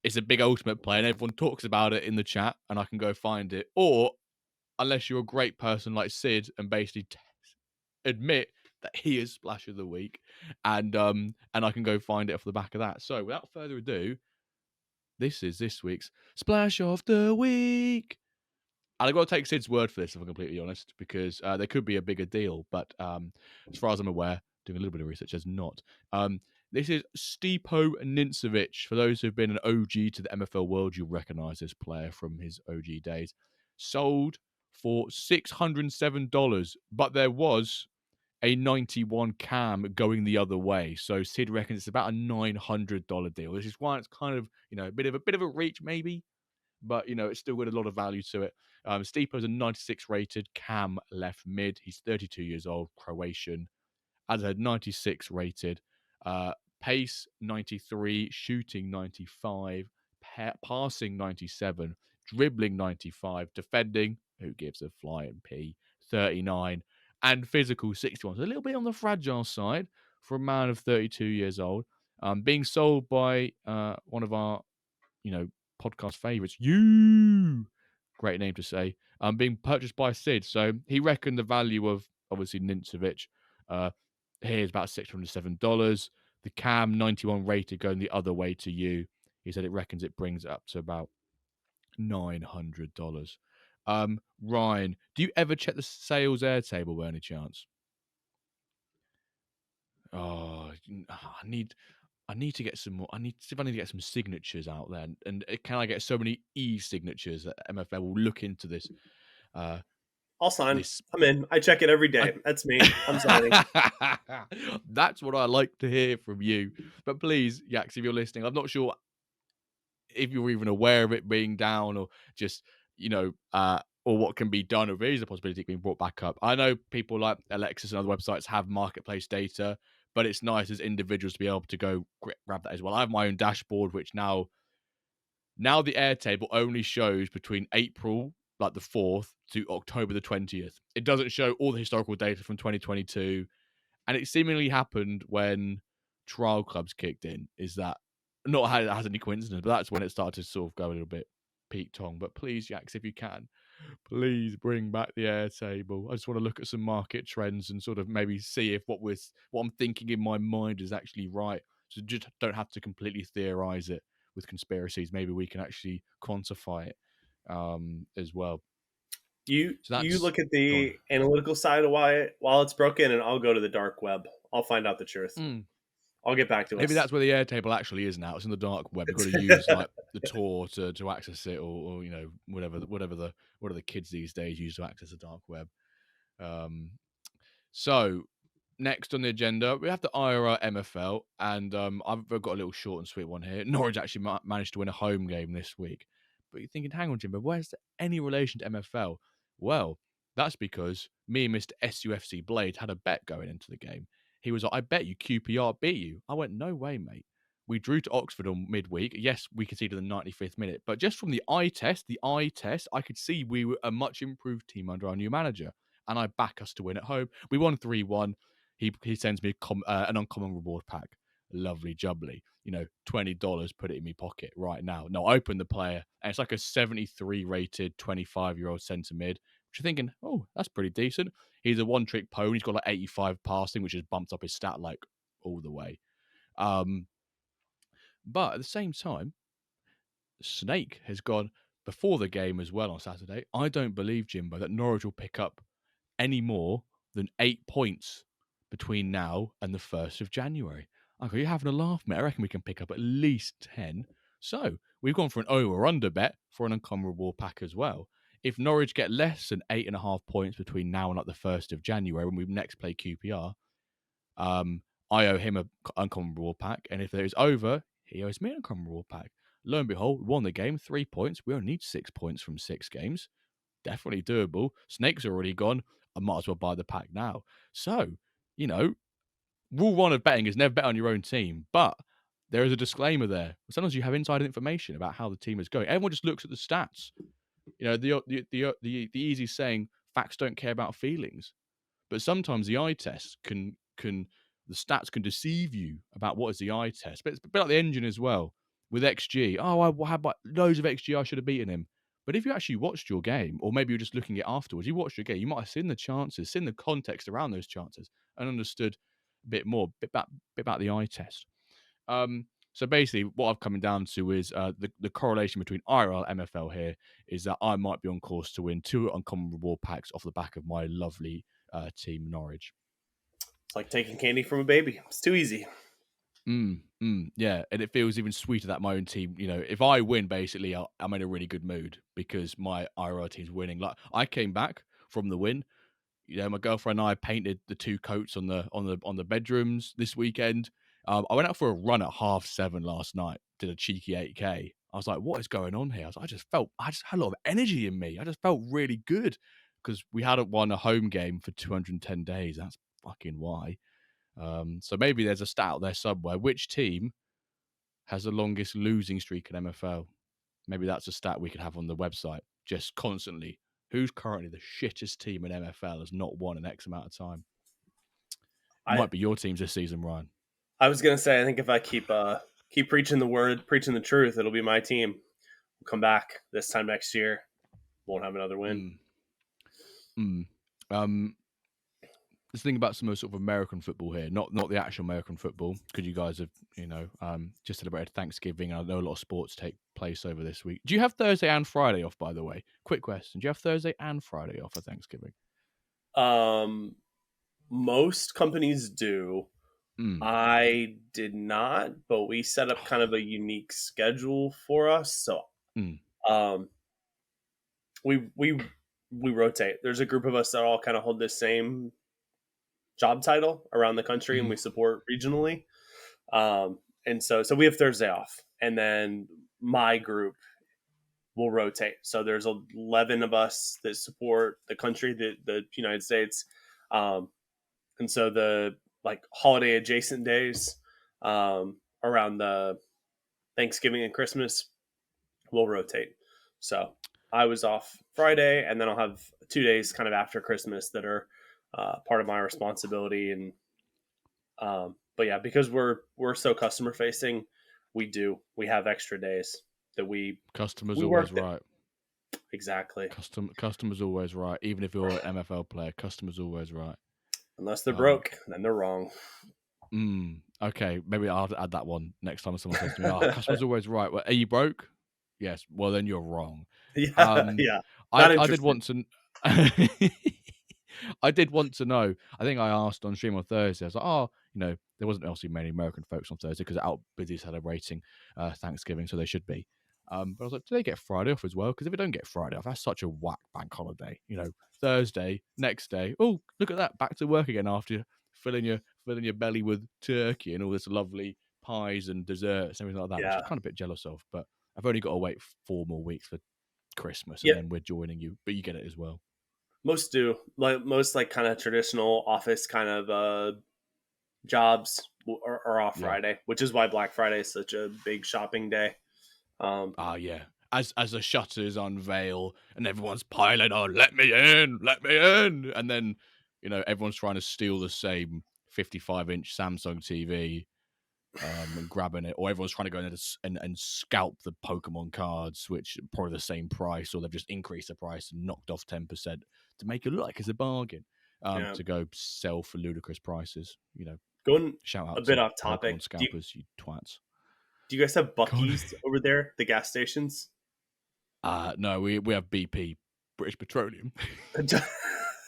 it's a big ultimate play and everyone talks about it in the chat and I can go find it, or unless you're a great person like Sid and basically admit that he is splash of the week, and I can go find it off the back of that. So without further ado, this is this week's splash of the week. And I've got to take Sid's word for this, if I'm completely honest, because there could be a bigger deal. But as far as I'm aware, doing a little bit of research, there's not. This is Stipo Nincevic. For those who've been an OG to the MFL world, you'll recognise this player from his OG days. Sold for $607, but there was a 91 cam going the other way. So Sid reckons it's about a $900 deal. This is why it's kind of, a bit of a reach maybe, but it's still got a lot of value to it. Stipo's a 96 rated cam left mid. He's 32 years old, Croatian. As I had 96 rated. Pace 93, shooting 95, passing 97, dribbling 95, defending, who gives a flying P, 39, and physical 61. So a little bit on the fragile side for a man of 32 years old. Being sold by one of our, podcast favorites, great name to say, being purchased by Sid. So he reckoned the value of obviously Nincevic here's about $607. The cam 91 rated going the other way to you. He said it reckons it brings it up to about $900. Ryan, do you ever check the sales Airtable by any chance? Oh, I need to get some more. I need to see if I need to get some signatures out there. And can I get so many e-signatures that MFL will look into this? I'll sign. I'm in. I check it every day. That's me. I'm signing. That's what I like to hear from you. But please, Yax, if you're listening, I'm not sure if you're even aware of it being down or just, or what can be done, or if there is a possibility of being brought back up. I know people like Alexis and other websites have marketplace data, but it's nice as individuals to be able to go grab that as well. I have my own dashboard, which now the Airtable only shows between April, like the 4th, to October the 20th. It doesn't show all the historical data from 2022. And it seemingly happened when trial clubs kicked in. Is that not how it has any coincidence, but that's when it started to sort of go a little bit Pete Tong. But please, Jax, if you can, please bring back the Airtable. I just want to look at some market trends and sort of maybe see if what I'm thinking in my mind is actually right. So just don't have to completely theorize it with conspiracies. Maybe we can actually quantify it as well. You look at the analytical side of while it's broken, and I'll go to the dark web. I'll find out the truth. I'll get back to Maybe us. that's where the Airtable actually is now. It's in the dark web. You've got to use like the Tor to access it, or whatever the kids these days use to access the dark web. So next on the agenda, we have the IRR MFL, and I've got a little short and sweet one here. Norwich actually managed to win a home game this week. But you're thinking, hang on, Jimbo, where's any relation to MFL? Well, that's because me and Mr. SUFC Blade had a bet going into the game. He was like, I bet you QPR beat you. I went, no way, mate. We drew to Oxford on midweek. Yes, we conceded the 95th minute. But just from the eye test, I could see we were a much improved team under our new manager. And I back us to win at home. We won 3-1. He sends me an uncommon reward pack. Lovely jubbly. $20, put it in my pocket right now. No, I open the player, and it's like a 73 rated 25-year-old centre mid, which you're thinking, oh, that's pretty decent. He's a one-trick pony. He's got like 85 passing, which has bumped up his stat like all the way. But at the same time, Snake has gone, before the game as well on Saturday, I don't believe, Jimbo, that Norwich will pick up any more than 8 points between now and the 1st of January. Okay, you're having a laugh, mate. I reckon we can pick up at least 10. So we've gone for an over under bet for an uncommon reward pack as well. If Norwich get less than 8.5 points between now and like the 1st of January when we next play QPR, I owe him a uncommon reward pack. And if there is over, he owes me an uncommon reward pack. Lo and behold, we won the game, 3 points. We only need 6 points from 6 games. Definitely doable. Snakes are already gone. I might as well buy the pack now. So, rule one of betting is never bet on your own team. But there is a disclaimer there. Sometimes you have inside information about how the team is going. Everyone just looks at the stats. The easy saying, facts don't care about feelings. But sometimes the eye test the stats can deceive you about what is the eye test. But it's a bit like the engine as well. With XG, I had loads of XG, I should have beaten him. But if you actually watched your game, or maybe you're just looking at it afterwards, you watched your game, you might have seen the chances, seen the context around those chances, and understood a bit more, bit about the eye test. So basically, what I'm coming down to is the correlation between IRL and MFL here is that I might be on course to win 2 uncommon reward packs off the back of my lovely team Norwich. It's like taking candy from a baby. It's too easy. Yeah, and it feels even sweeter that my own team, if I win, basically, I'm in a really good mood because my IRL team's winning. Like, I came back from the win. My girlfriend and I painted the 2 coats on the bedrooms this weekend. I went out for a run at 7:30 last night. Did a cheeky 8K. I was like, "What is going on here?" I just had a lot of energy in me. I just felt really good because we hadn't won a home game for 210 days. That's fucking why. So maybe there's a stat out there somewhere. Which team has the longest losing streak in MFL? Maybe that's a stat we could have on the website just constantly. Who's currently the shittest team in MFL has not won an X amount of time? Might be your teams this season, Ryan. I was gonna say, I think if I keep preaching the word, preaching the truth, it'll be my team. We'll come back this time next year. Won't have another win. Let's think about some of sort of American football here, not the actual American football, because you guys have, just celebrated Thanksgiving. I know a lot of sports take place over this week. Do you have Thursday and Friday off, by the way? Quick question. Do you have Thursday and Friday off for Thanksgiving? Most companies do. I did not, but we set up kind of a unique schedule for us. So, we rotate. There's a group of us that all kind of hold the same job title around the country, and we support regionally. And so we have Thursday off, and then my group will rotate. So there's 11 of us that support the country, the United States. And so the holiday adjacent days around the Thanksgiving and Christmas will rotate. So I was off Friday, and then I'll have 2 days kind of after Christmas that are part of my responsibility. And but yeah, because we're so customer facing, we have extra days that customers always right. Exactly. Customers always right. Even if you're an MFL player, customers always right. Unless they're broke, then they're wrong. Okay, maybe I'll add that one next time someone says to me, "Customers always right." Well, are you broke? Yes. Well, then you're wrong. Yeah. I did want to. I did want to know. I think I asked on stream on Thursday. I was like, there wasn't obviously many American folks on Thursday because they're out busy celebrating Thanksgiving, so they should be. But I was like, do they get Friday off as well? Because if they don't get Friday off, that's such a whack bank holiday. Thursday, next day. Oh, look at that! Back to work again after filling your belly with turkey and all this lovely pies and desserts and everything like that. Yeah. Which I'm kind of a bit jealous of. But I've only got to wait 4 more weeks for Christmas, and then we're joining you. But you get it as well. Most do. Most kind of traditional office kind of jobs are off Friday, which is why Black Friday is such a big shopping day. Yeah. As the shutters unveil and everyone's piling on, let me in, and then everyone's trying to steal the same 55-inch Samsung TV and grabbing it, or everyone's trying to go in and scalp the Pokemon cards, which are probably the same price, or they've just increased the price and knocked off 10% to make it look like it's a bargain. To go sell for ludicrous prices. Going shout out a bit to off topic. Pokemon scalpers, you twats. Do you guys have Buc-ee's over there, the gas stations? No, we have BP, British Petroleum. I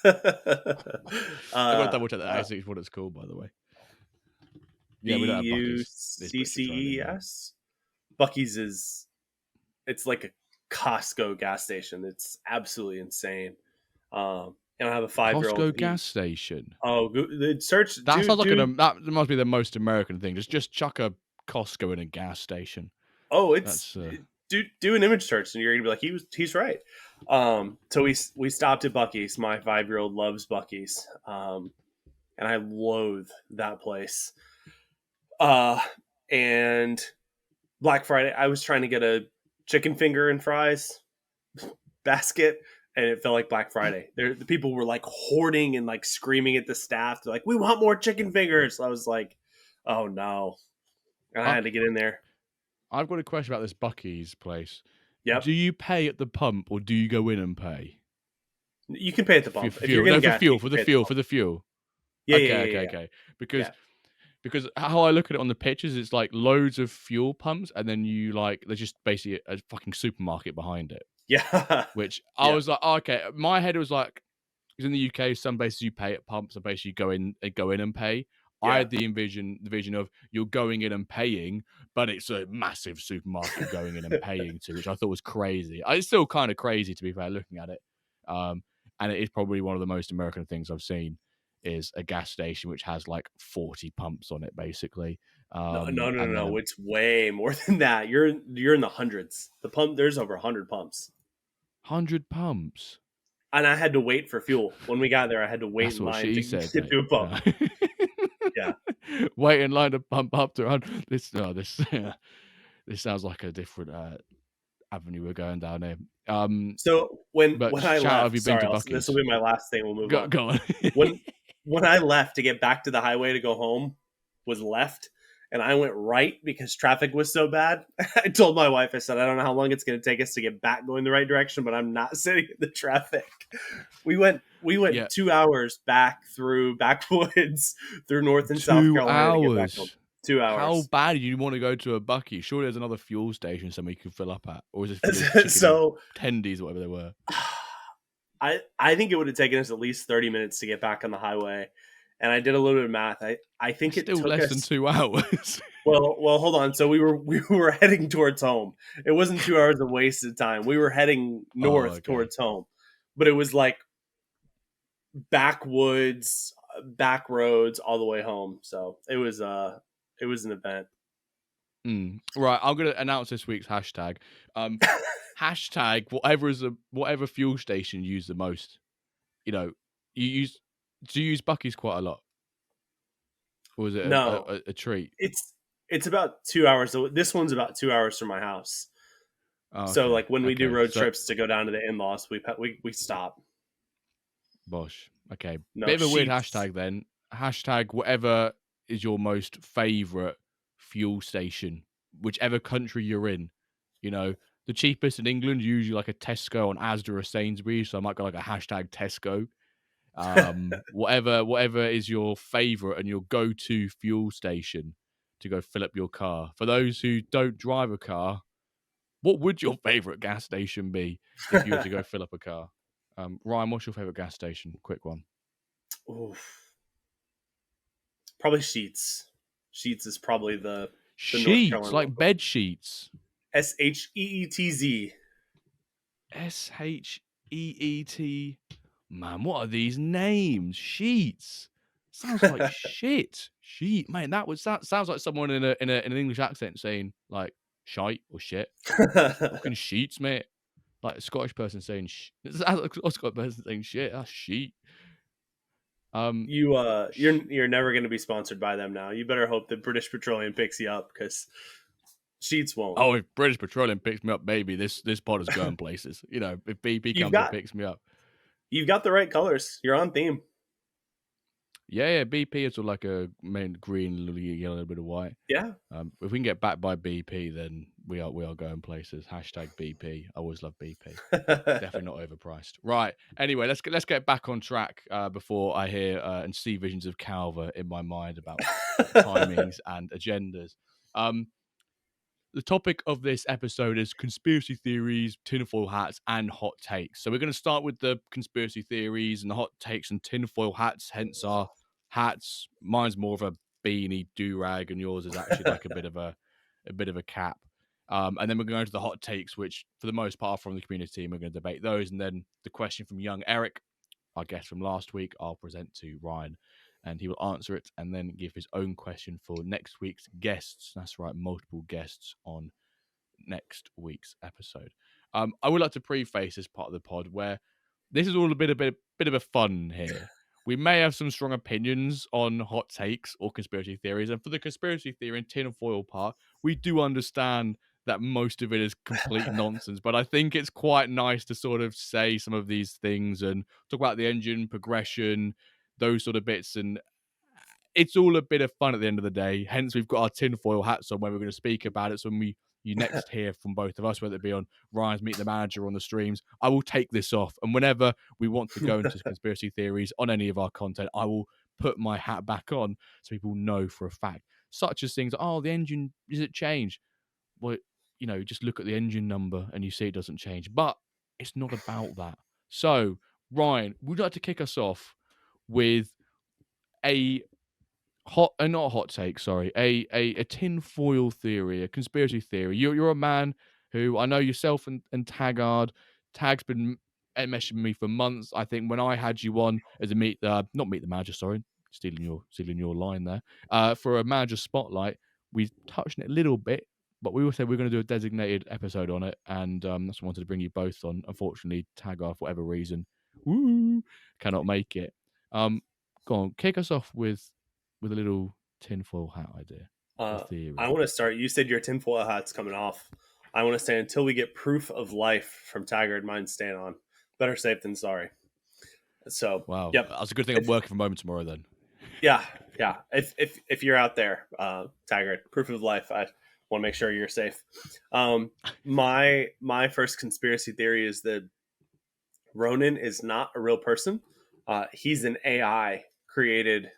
got to double check that. Actually, what it's called, by the way. Yeah, we don't have Bucky's. It's British Petroleum. Yeah. BUCCES. Bucky's it's like a Costco gas station. It's absolutely insane. And I have a 5-year-old. Costco gas station. Oh, search. That sounds like that must be the most American thing. Just chuck a Costco in a gas station. Oh, it's do an image search, and you're gonna be like, he's right. So we stopped at Bucky's. My 5-year-old loves Bucky's, and I loathe that place. And Black Friday, I was trying to get a chicken finger and fries basket, and it felt like Black Friday. The people were like hoarding and like screaming at the staff. They're like, "We want more chicken fingers." I was like, "Oh no!" And I had to get in there. I've got a question about this Bucky's place. Yep. Do you pay at the pump or do you go in and pay? You can pay at the pump. For the fuel. Yeah, okay. Because how I look at it on the pictures, it's like loads of fuel pumps, and then there's just basically a fucking supermarket behind it. Yeah. Which I was like, oh, okay. My head was like, because in the UK, some places you pay at pumps, some places you go in and pay. Yeah. I had the vision of you're going in and paying, but it's a massive supermarket going in and paying to, which I thought was crazy. It's still kind of crazy, to be fair, looking at it. And it is probably one of the most American things I've seen, is a gas station which has like 40 pumps on it, basically. No. It's way more than that. You're in the hundreds. There's over 100 pumps. 100 pumps. And I had to wait for fuel. When we got there, I had to wait in line to get to a pump. Yeah. Wait in line to pump up to 100. This sounds like a different avenue we're going down here. So when I left, this will be my last thing. We'll move on. Go on. when I left to get back to the highway to go home, was left, and I went right because traffic was so bad. I told my wife, I said, I don't know how long it's going to take us to get back going the right direction, but I'm not sitting in the traffic. We went 2 hours back through backwoods through North and South Carolina. 2 hours. 2 hours. How bad do you want to go to a Bucky? Surely there's another fuel station somewhere you can fill up at, or is it so tendies or whatever they were? I think it would have taken us at least 30 minutes to get back on the highway. And I did a little bit of math. I think it took less than 2 hours. well, hold on. So we were heading towards home. It wasn't 2 hours of wasted time. We were heading north towards home, but it was like backwoods, back roads all the way home. So it was an event. Right, I'm gonna announce this week's hashtag. Hashtag whatever fuel station you use the most. Do you use Bucky's quite a lot, or is it a treat? It's about 2 hours. This one's about 2 hours from my house. So like when we do road trips to go down to the in-laws, we stop. Bosh. Okay. Bit of a weird hashtag then. Hashtag whatever is your most favorite fuel station, whichever country you're in. The cheapest in England, usually like a Tesco, on Asda or Sainsbury's. So I might go like a hashtag Tesco. Whatever is your favorite and your go-to fuel station to go fill up your car. For those who don't drive a car, what would your favorite gas station be if you were to go fill up a car? Ryan, what's your favorite gas station? Quick one. Oof. Probably Sheets. Sheets is probably the Sheets, like bed sheets. SHEETZ. SHEET. Man, what are these names? Sheets. Sounds like shit. Sheet, man. That sounds like someone in an English accent saying like shite or shit. Fucking sheets, mate. Like a Scottish person saying a Scottish person saying shit. That's sheet. You're never going to be sponsored by them now. You better hope that British Petroleum picks you up, because Sheets won't. Oh, if British Petroleum picks me up, baby, this pod is going places. If BP comes and picks me up. You've got the right colors. You're on theme. Yeah. BP is like a main green, a little yellow, a little bit of white. Yeah. If we can get backed by BP, then we are going places. Hashtag BP. I always love BP. Definitely not overpriced. Right. Anyway, let's get back on track before I hear and see visions of Calver in my mind about timings and agendas. the topic of this episode is conspiracy theories, tinfoil hats, and hot takes. So we're going to start with the conspiracy theories and the hot takes and tinfoil hats, hence our hats. Mine's more of a beanie do-rag, and yours is actually like a bit of a cap. And then we're going to the hot takes, which for the most part are from the community, and we're going to debate those. And then the question from young Eric, our guest from last week, I'll present to Ryan, and he will answer it and then give his own question for next week's guests. That's right, multiple guests on next week's episode. I would like to preface this part of the pod where this is all a bit of a fun here. We may have some strong opinions on hot takes or conspiracy theories, and for the conspiracy theory and tinfoil part, we do understand that most of it is complete nonsense. But I think it's quite nice to sort of say some of these things and talk about the engine progression, those sort of bits, and it's all a bit of fun at the end of the day. Hence, we've got our tinfoil hats on when we're going to speak about it. So when you next hear from both of us, whether it be on Ryan's Meet the Manager or on the streams, I will take this off. And whenever we want to go into conspiracy theories on any of our content, I will put my hat back on so people know for a fact. Such as things, oh, the engine, does it change? Well, just look at the engine number and you see it doesn't change. But it's not about that. So, Ryan, would you like to kick us off with a not a hot take, sorry, a tinfoil theory, a conspiracy theory. You're a man who I know yourself and Taggart. Tag's been messaging me for months. I think when I had you on as a not meet the manager, sorry, stealing your line there. For a manager spotlight, we touched on it a little bit, but we also we're going to do a designated episode on it, and that's what I wanted to bring you both on. Unfortunately, Taggart, for whatever reason, cannot make it. Go on, kick us off with a little tinfoil hat idea or theory. I want to start. You said your tinfoil hat's coming off. I want to say until we get proof of life from Taggart, mine's staying on. Better safe than sorry. So, wow, yep. That's a good thing. I'm working from home tomorrow then. Yeah. If you're out there, Taggart, proof of life. I want to make sure you're safe. My first conspiracy theory is that Ronan is not a real person. He's an AI created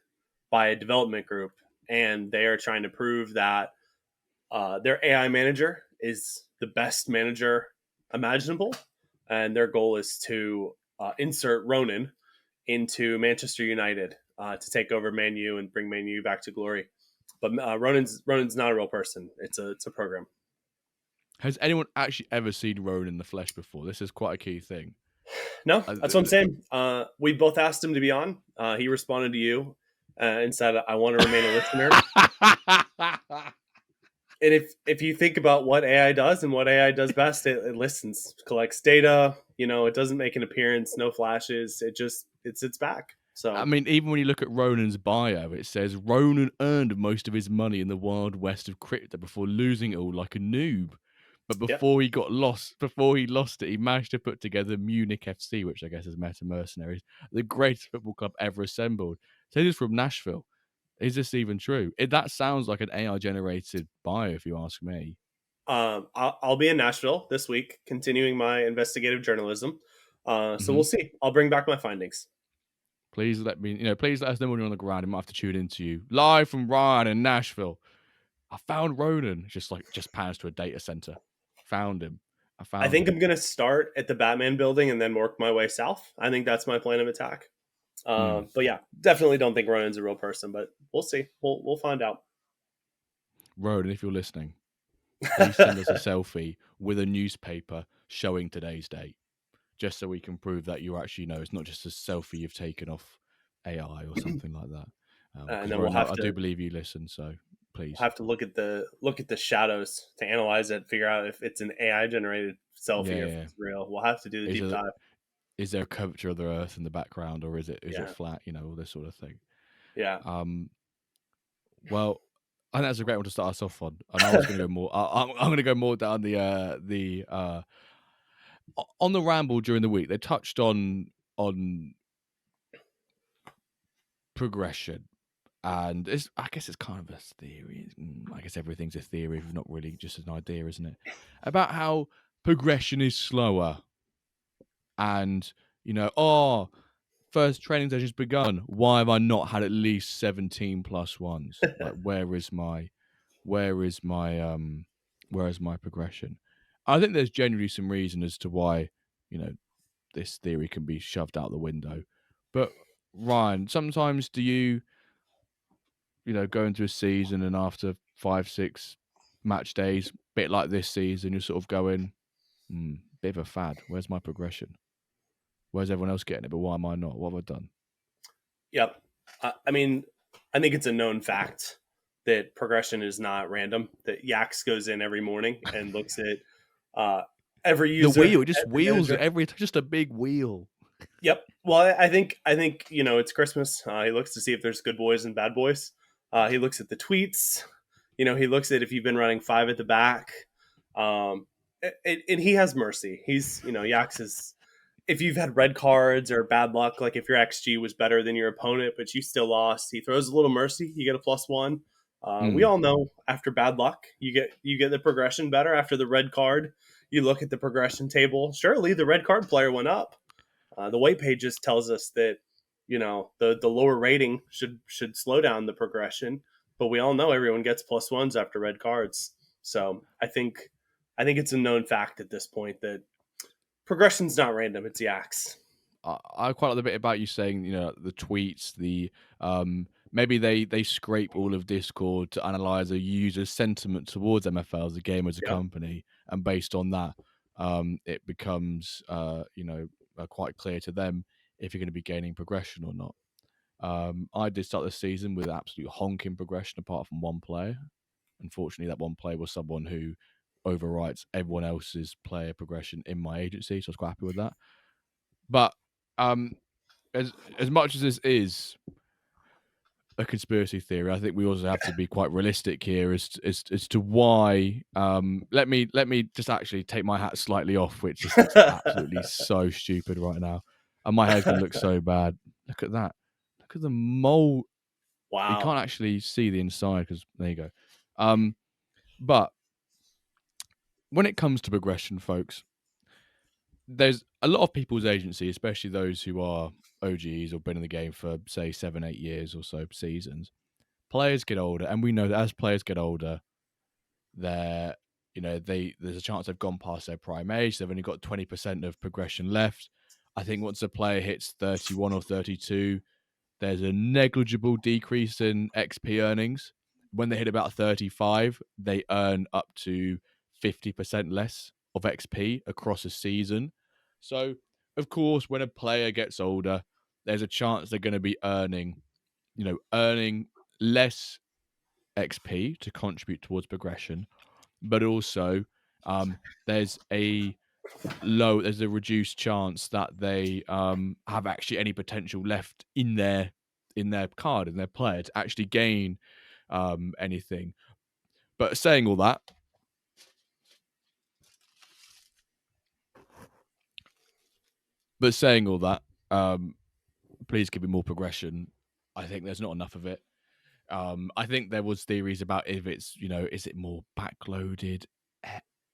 by a development group, and they are trying to prove that their AI manager is the best manager imaginable, and their goal is to insert Ronan into Manchester United to take over Man U and bring Man U back to glory. But Ronan's not a real person. It's a program. Has anyone actually ever seen Ronan in the flesh before? This is quite a key thing. No, that's what I'm saying. We both asked him to be on. He responded to you and said, "I want to remain a listener." And if you think about what AI does and what AI does best, it listens, collects data. It doesn't make an appearance, no flashes. It sits back. So I mean, even when you look at Ronan's bio, it says Ronan earned most of his money in the wild west of crypto before losing it all like a noob. But before he lost it, he managed to put together Munich FC, which I guess is Meta Mercenaries, the greatest football club ever assembled. So he's from Nashville. Is this even true? That sounds like an AI-generated bio, if you ask me. I'll be in Nashville this week, continuing my investigative journalism. So we'll see. I'll bring back my findings. Please let us know when you're on the ground. I might have to tune into you live from Ryan in Nashville. I found Ronan. Just pans to a data center. Found him. I think I'm going to start at the Batman building and then work my way south. I think that's my plan of attack. But yeah, definitely don't think Ronan's a real person, but we'll see. We'll find out. Ronan, if you're listening, please send us a selfie with a newspaper showing today's date, just so we can prove that you actually know it's not just a selfie you've taken off AI or something like that. And then I do believe you listen, so please. We'll have to look at the shadows to analyze it, figure out if it's an AI generated selfie or if it's real. We'll have to do the deep dive. Is there a curvature of the Earth in the background, or is it flat? All this sort of thing. Yeah. Well, I think that's a great one to start us off on. And I was going to go more. I'm going to go more down the on the ramble during the week. They touched on progression, and I guess it's kind of a theory. I guess everything's a theory, if not really just an idea, isn't it? About how progression is slower, and first training session's begun. Why have I not had at least 17 plus ones? Like, where is my Where's my progression? I think there's generally some reason as to why, this theory can be shoved out the window. But Ryan, sometimes do you, go into a season and after 5, 6 match days, bit like this season, you're sort of going, bit of a fad. Where's my progression? Where's everyone else getting it? But why am I not? What have I done? Yep. I mean, I think it's a known fact that progression is not random. That Yax goes in every morning and looks at every user. The wheel just every wheels manager. just a big wheel. Yep. Well, I think it's Christmas. He looks to see if there's good boys and bad boys. He looks at the tweets. He looks at if you've been running 5 at the back. And he has mercy. He's Yax is. If you've had red cards or bad luck, like if your XG was better than your opponent, but you still lost, he throws a little mercy. You get a +1. We all know after bad luck, you get the progression better. After the red card, you look at the progression table. Surely the red card player went up. The white page just tells us that the lower rating should slow down the progression, but we all know everyone gets +1s after red cards. So I think it's a known fact at this point that progression's not random; it's Yax. I quite like the bit about you saying, the tweets, the maybe they scrape all of Discord to analyze a user's sentiment towards MFL as a game, as a Yep. company, and based on that, it becomes quite clear to them if you're going to be gaining progression or not. I did start the season with absolute honking progression apart from one player. Unfortunately, that one player was someone who overwrites everyone else's player progression in my agency, so I was quite happy with that. But as much as this is a conspiracy theory, I think we also have to be quite realistic here as to why. Let me just actually take my hat slightly off, which just looks absolutely so stupid right now, and my hair's gonna look so bad. Look at that. Look at the mole. You Wow. can't actually see the inside because there you go. But when it comes to progression, folks, there's a lot of people's agency, especially those who are OGs or been in the game for say 7, 8 years or so seasons. Players get older, and we know that as players get older, there's a chance they've gone past their prime age. They've only got 20% of progression left. I think once a player hits 31 or 32, there's a negligible decrease in XP earnings. When they hit about 35, they earn up to 50% less of XP across a season. So, of course, when a player gets older, there's a chance they're going to be earning less XP to contribute towards progression, but also there's a reduced chance that they have actually any potential left in their card, in their player, to actually gain anything. But saying all that, please give me more progression. I think there's not enough of it. I think there was theories about if it's, is it more backloaded,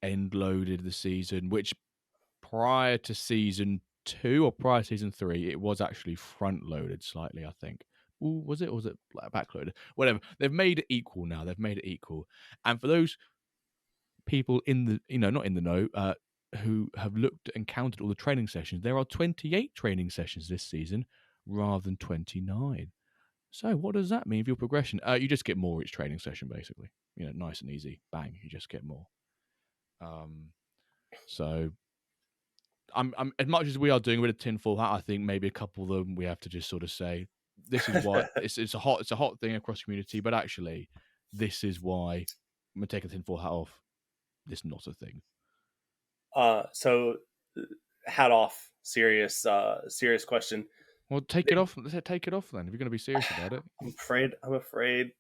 end loaded the season, which prior to season 2 or prior to season 3, it was actually front loaded slightly, I think. Ooh, was it? Or was it backloaded? Whatever. They've made it equal now. And for those people in the, not in the know, who have looked and counted all the training sessions, there are 28 training sessions this season rather than 29. So what does that mean for your progression? You just get more each training session, basically. Nice and easy. Bang, you just get more. So I'm as much as we are doing with a tinfoil hat, I think maybe a couple of them we have to just sort of say, this is why it's a hot thing across the community, but actually this is why I'm gonna take a tinfoil hat off. This is not a thing. So hat off. Serious question. Well, take it off. Let's take it off then. If you're going to be serious about it. I'm afraid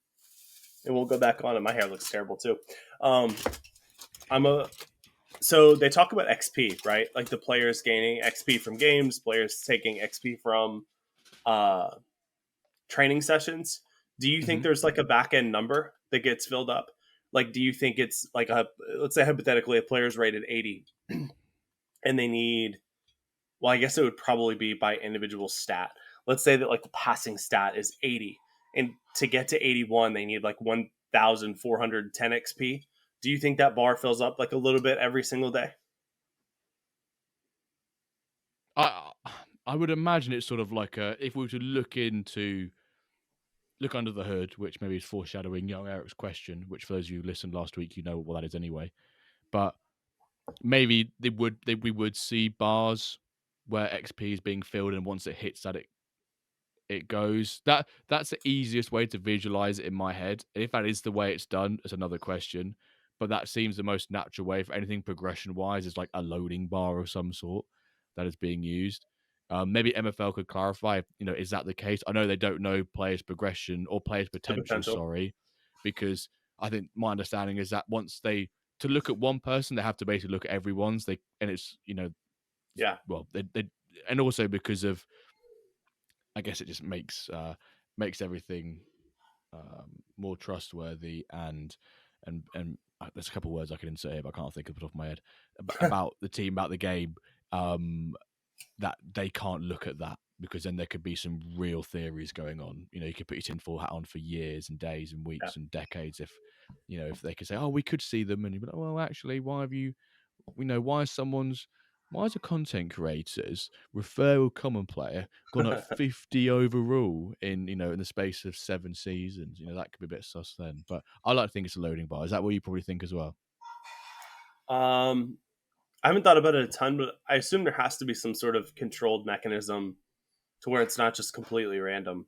it won't go back on. And my hair looks terrible too. So they talk about XP, right? Like the players gaining XP from games, players taking XP from training sessions. Do you think there's like a back end number that gets filled up? Like, do you think it's like let's say hypothetically a player's rated 80 and they need, well, I guess it would probably be by individual stat. Let's say that like the passing stat is 80, and to get to 81, they need like 1,410 XP. Do you think that bar fills up like a little bit every single day? I I would imagine it's sort of like if we were to look under the hood, which maybe is foreshadowing young Eric's question, which for those of you who listened last week, you know what that is anyway. But maybe we would see bars where XP is being filled, and once it hits that, it goes. That's the easiest way to visualize it in my head. If that is the way it's done, it's another question. But that seems the most natural way for anything progression wise is like a loading bar of some sort that is being used. Maybe MFL could clarify, is that the case? I know they don't know players' progression or players' The potential, potential. sorry, because I think my understanding is that once to look at one person, they have to basically look at everyone's. And it's Yeah. well, and also because of, I guess it just makes everything more trustworthy and there's a couple of words I can insert here, but I can't think of the top of my head about the team, about the game. That they can't look at that because then there could be some real theories going on. You could put your tinfoil hat on for years and days and Yeah. weeks and decades if they could say, oh, we could see them, and you'd be like, well, actually, why have you? Why is a content creator's referral common player gone up 50 overall in the space of 7 seasons? That could be a bit sus then. But I like to think it's a loading bar. Is that what you probably think as well? I haven't thought about it a ton, but I assume there has to be some sort of controlled mechanism to where it's not just completely random.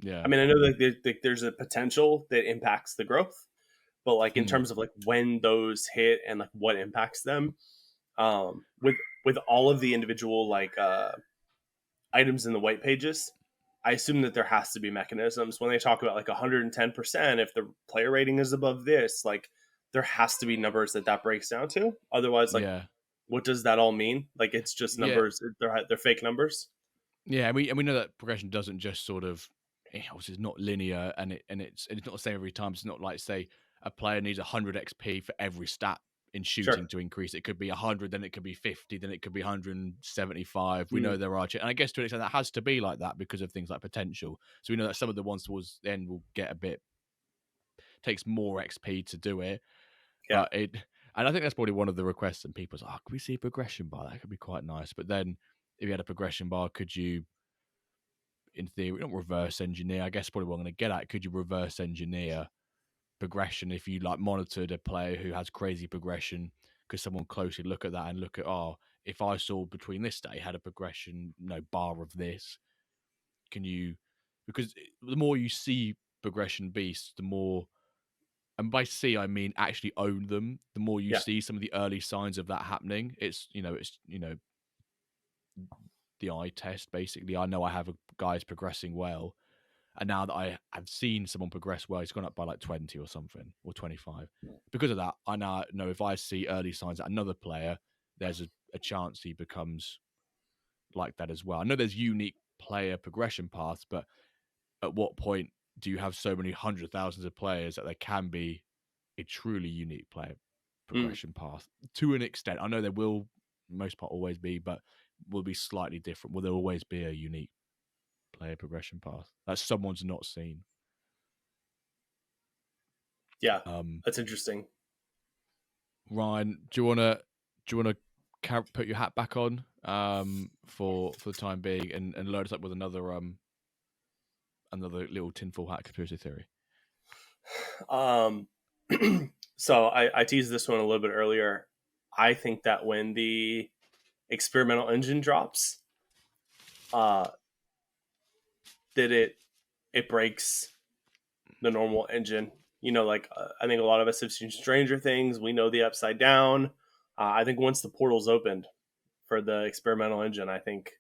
Yeah. I mean, I know that there's a potential that impacts the growth, but like in terms of like when those hit and like what impacts them, with all of the individual like items in the white pages, I assume that there has to be mechanisms when they talk about like 110%. If the player rating is above this, like there has to be numbers that breaks down to. Otherwise, like Yeah. what does that all mean? Like it's just Yeah. numbers. They're fake numbers. Yeah, and we know that progression doesn't just sort of, obviously it's not linear, and it's not the same every time. It's not like, say, a player needs 100 XP for every stat in shooting Sure. to increase. It could be 100, then it could be 50, then it could be 175. We Mm, know there are, and I guess to an extent that has to be like that because of things like potential. So we know that some of the ones towards the end will get takes more XP to do it, yeah. and I think that's probably one of the requests. And people's like, oh, can we see a progression bar? That could be quite nice. But then, if you had a progression bar, could you, in theory, not reverse engineer? I guess probably what I'm going to get at. Could you reverse engineer progression if you like monitored a player who has crazy progression? Could someone closely look at that and look at, oh, if I saw between this day had a progression, bar of this, can you? Because the more you see progression beasts, the more, and by see I mean actually own them. The more you Yeah. see some of the early signs of that happening, it's the eye test basically. I know I have a guy's progressing well, and now that I have seen someone progress well, he's gone up by like 20 or something, or 25. Because of that, I now know if I see early signs that another player, there's a chance he becomes like that as well. I know there's unique player progression paths, but at what point do you have so many hundred thousands of players that there can be a truly unique player Mm, progression path to an extent? I know there will, most part, always be, but will be slightly different. Will there always be a unique player progression path that someone's not seen? yeah. Um, That's interesting. Ryan, do you wanna put your hat back on for the time being and load us up with another little tinfoil hat conspiracy theory? Um, so I teased this one a little bit earlier. I think that when the experimental engine drops, uh, that it breaks the normal engine. Like I think a lot of us have seen Stranger Things. We know the Upside Down. I think once the portal's opened for the experimental engine, I think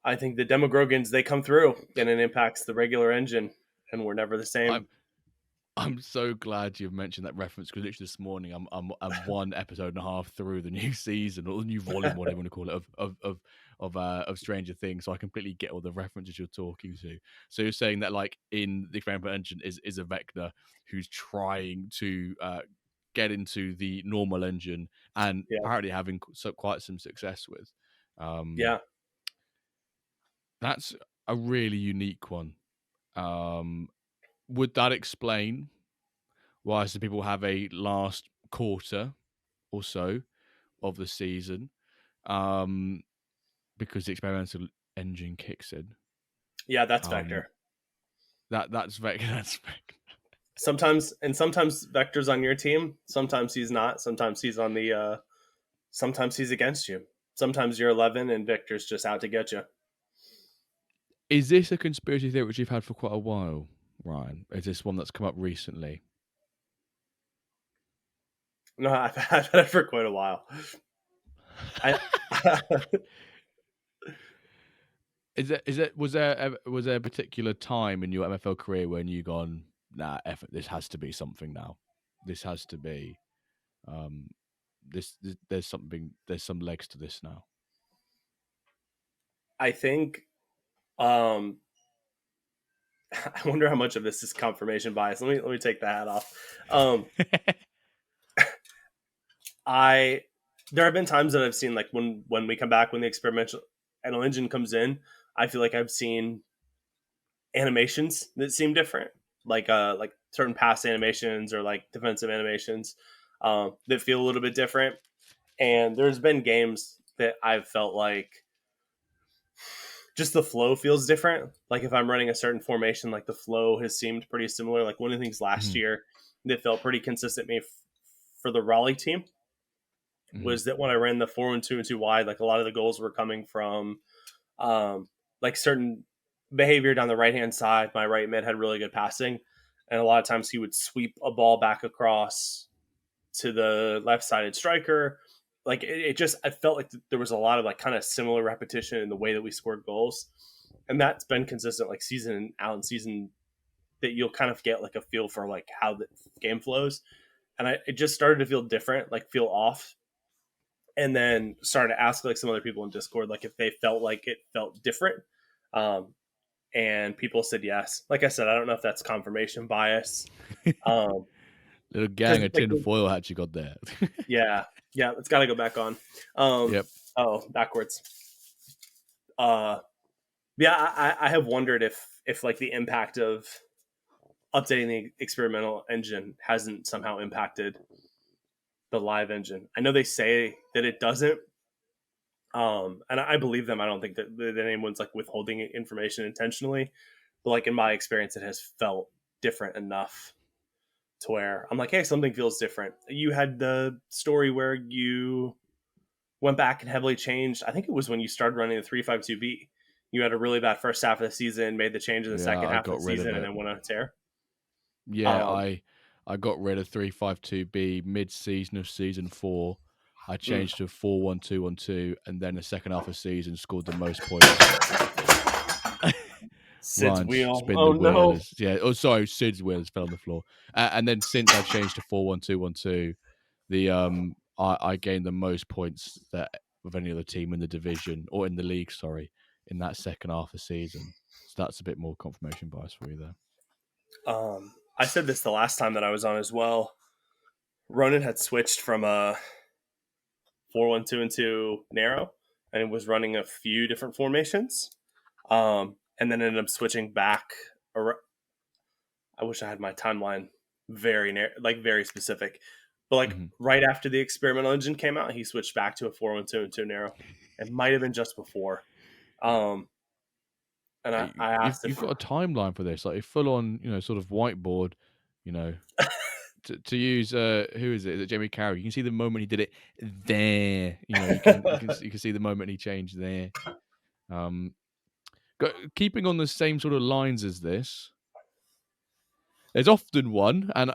the Demogorgons they come through and it impacts the regular engine, and we're never the same. I'm I'm so glad you've mentioned that reference because literally this morning I'm one episode and a half through the new season or the new volume, whatever you want to call it, of Stranger Things. So I completely get all the references you're talking to. So you're saying that like in the experimental engine is a Vecna who's trying to get into the normal engine and Yeah, apparently having quite some success with. Um, yeah. that's a really unique one. Um, would that explain why some people have a last quarter or so of the season, because the experimental engine kicks in. Yeah, that's Vector. That's Vector. That's Vector. Sometimes Vector's on your team. Sometimes he's not. Sometimes he's on the. Sometimes he's against you. Sometimes you're 11 and Victor's just out to get you. Is this a conspiracy theory which you've had for quite a while, Ryan? Is this one that's come up recently? No, I've had it for quite a while. Was there a particular time in your MFL career when you gone, nah, this has to be something now. This has to be, there's some legs to this now. I think, I wonder how much of this is confirmation bias. Let me take the hat off. There have been times that I've seen, like, when we come back, when the experimental engine comes in, I feel like I've seen animations that seem different, like certain pass animations or like defensive animations that feel a little bit different. And there's been games that I've felt like just the flow feels different. Like if I'm running a certain formation, like the flow has seemed pretty similar. Like one of the things last year that felt pretty consistent for the Raleigh team was that when I ran the 4-1-2 and 2 wide, like a lot of the goals were coming from like certain behavior down the right hand side. My right mid had really good passing, and a lot of times he would sweep a ball back across to the left sided striker. Like I felt like there was a lot of like kind of similar repetition in the way that we scored goals, and that's been consistent like season out and season, that you'll kind of get like a feel for like how the game flows. And it just started to feel different, like feel off. And then started to ask like some other people in Discord, like if they felt like it felt different. And people said yes. Like I said, I don't know if that's confirmation bias. Little gang of tinfoil hats you got there. Yeah, it's got to go back on. Yep. Oh, backwards. Yeah, I have wondered if like the impact of updating the experimental engine hasn't somehow impacted the live engine. I know they say that it doesn't, and I believe them. I don't think that anyone's like withholding information intentionally, but like in my experience, it has felt different enough to where I'm like, hey, something feels different. You had the story where you went back and heavily changed. I think it was when you started running the 3-5-2B. You had a really bad first half of the season, made the change in the second half of the season, and then went on a tear. Yeah, I got rid of 3-5-2B mid-season of season 4. I changed to 4-1-2-1-2, and then the second half of season scored the most points. Sid's wheel. Spin oh the wheel. No! Yeah. Oh, sorry, Sid's wheel fell on the floor. And then since I changed to 4-1-2-1-2, I gained the most points of any other team in the division or in the league. Sorry, in that second half of season. So that's a bit more confirmation bias for you there. I said this the last time that I was on as well. Ronan had switched from a 4-1-2-2 narrow, and it was running a few different formations, and then ended up switching back. I wish I had my timeline very specific, but like right after the experimental engine came out, he switched back to a 4-1-2-2 narrow. It might have been just before. And I asked you've got a timeline for this, like a full on, sort of whiteboard, to use who is it? Is it Jamie Carey? You can see the moment he did it there. You can see the moment he changed there. Keeping on the same sort of lines as this, there's often one, and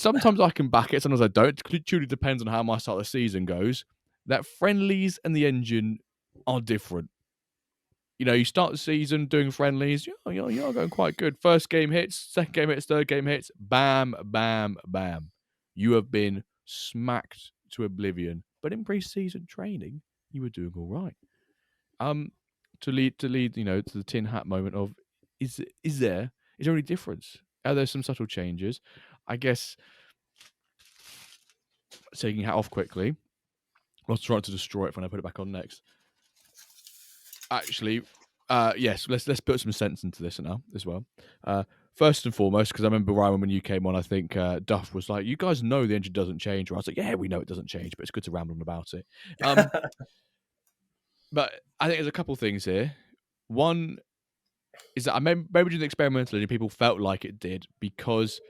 sometimes I can back it, sometimes I don't. It truly depends on how my start of the season goes. That friendlies and the engine are different. You start the season doing friendlies, you're going quite good. First game hits, second game hits, third game hits, bam, bam, bam. You have been smacked to oblivion. But in pre-season training, you were doing all right. To lead, to the tin hat moment of, is there any difference? Are there some subtle changes? I guess taking hat off quickly. I was trying to destroy it when I put it back on next. Actually, yes, let's put some sense into this now as well. first and foremost, because I remember Ryan when you came on, I think Duff was like, "You guys know the engine doesn't change." Or I was like, "Yeah, we know it doesn't change, but it's good to ramble on about it." But I think there's a couple things here. One is that I remember doing the experimental and people felt like it did because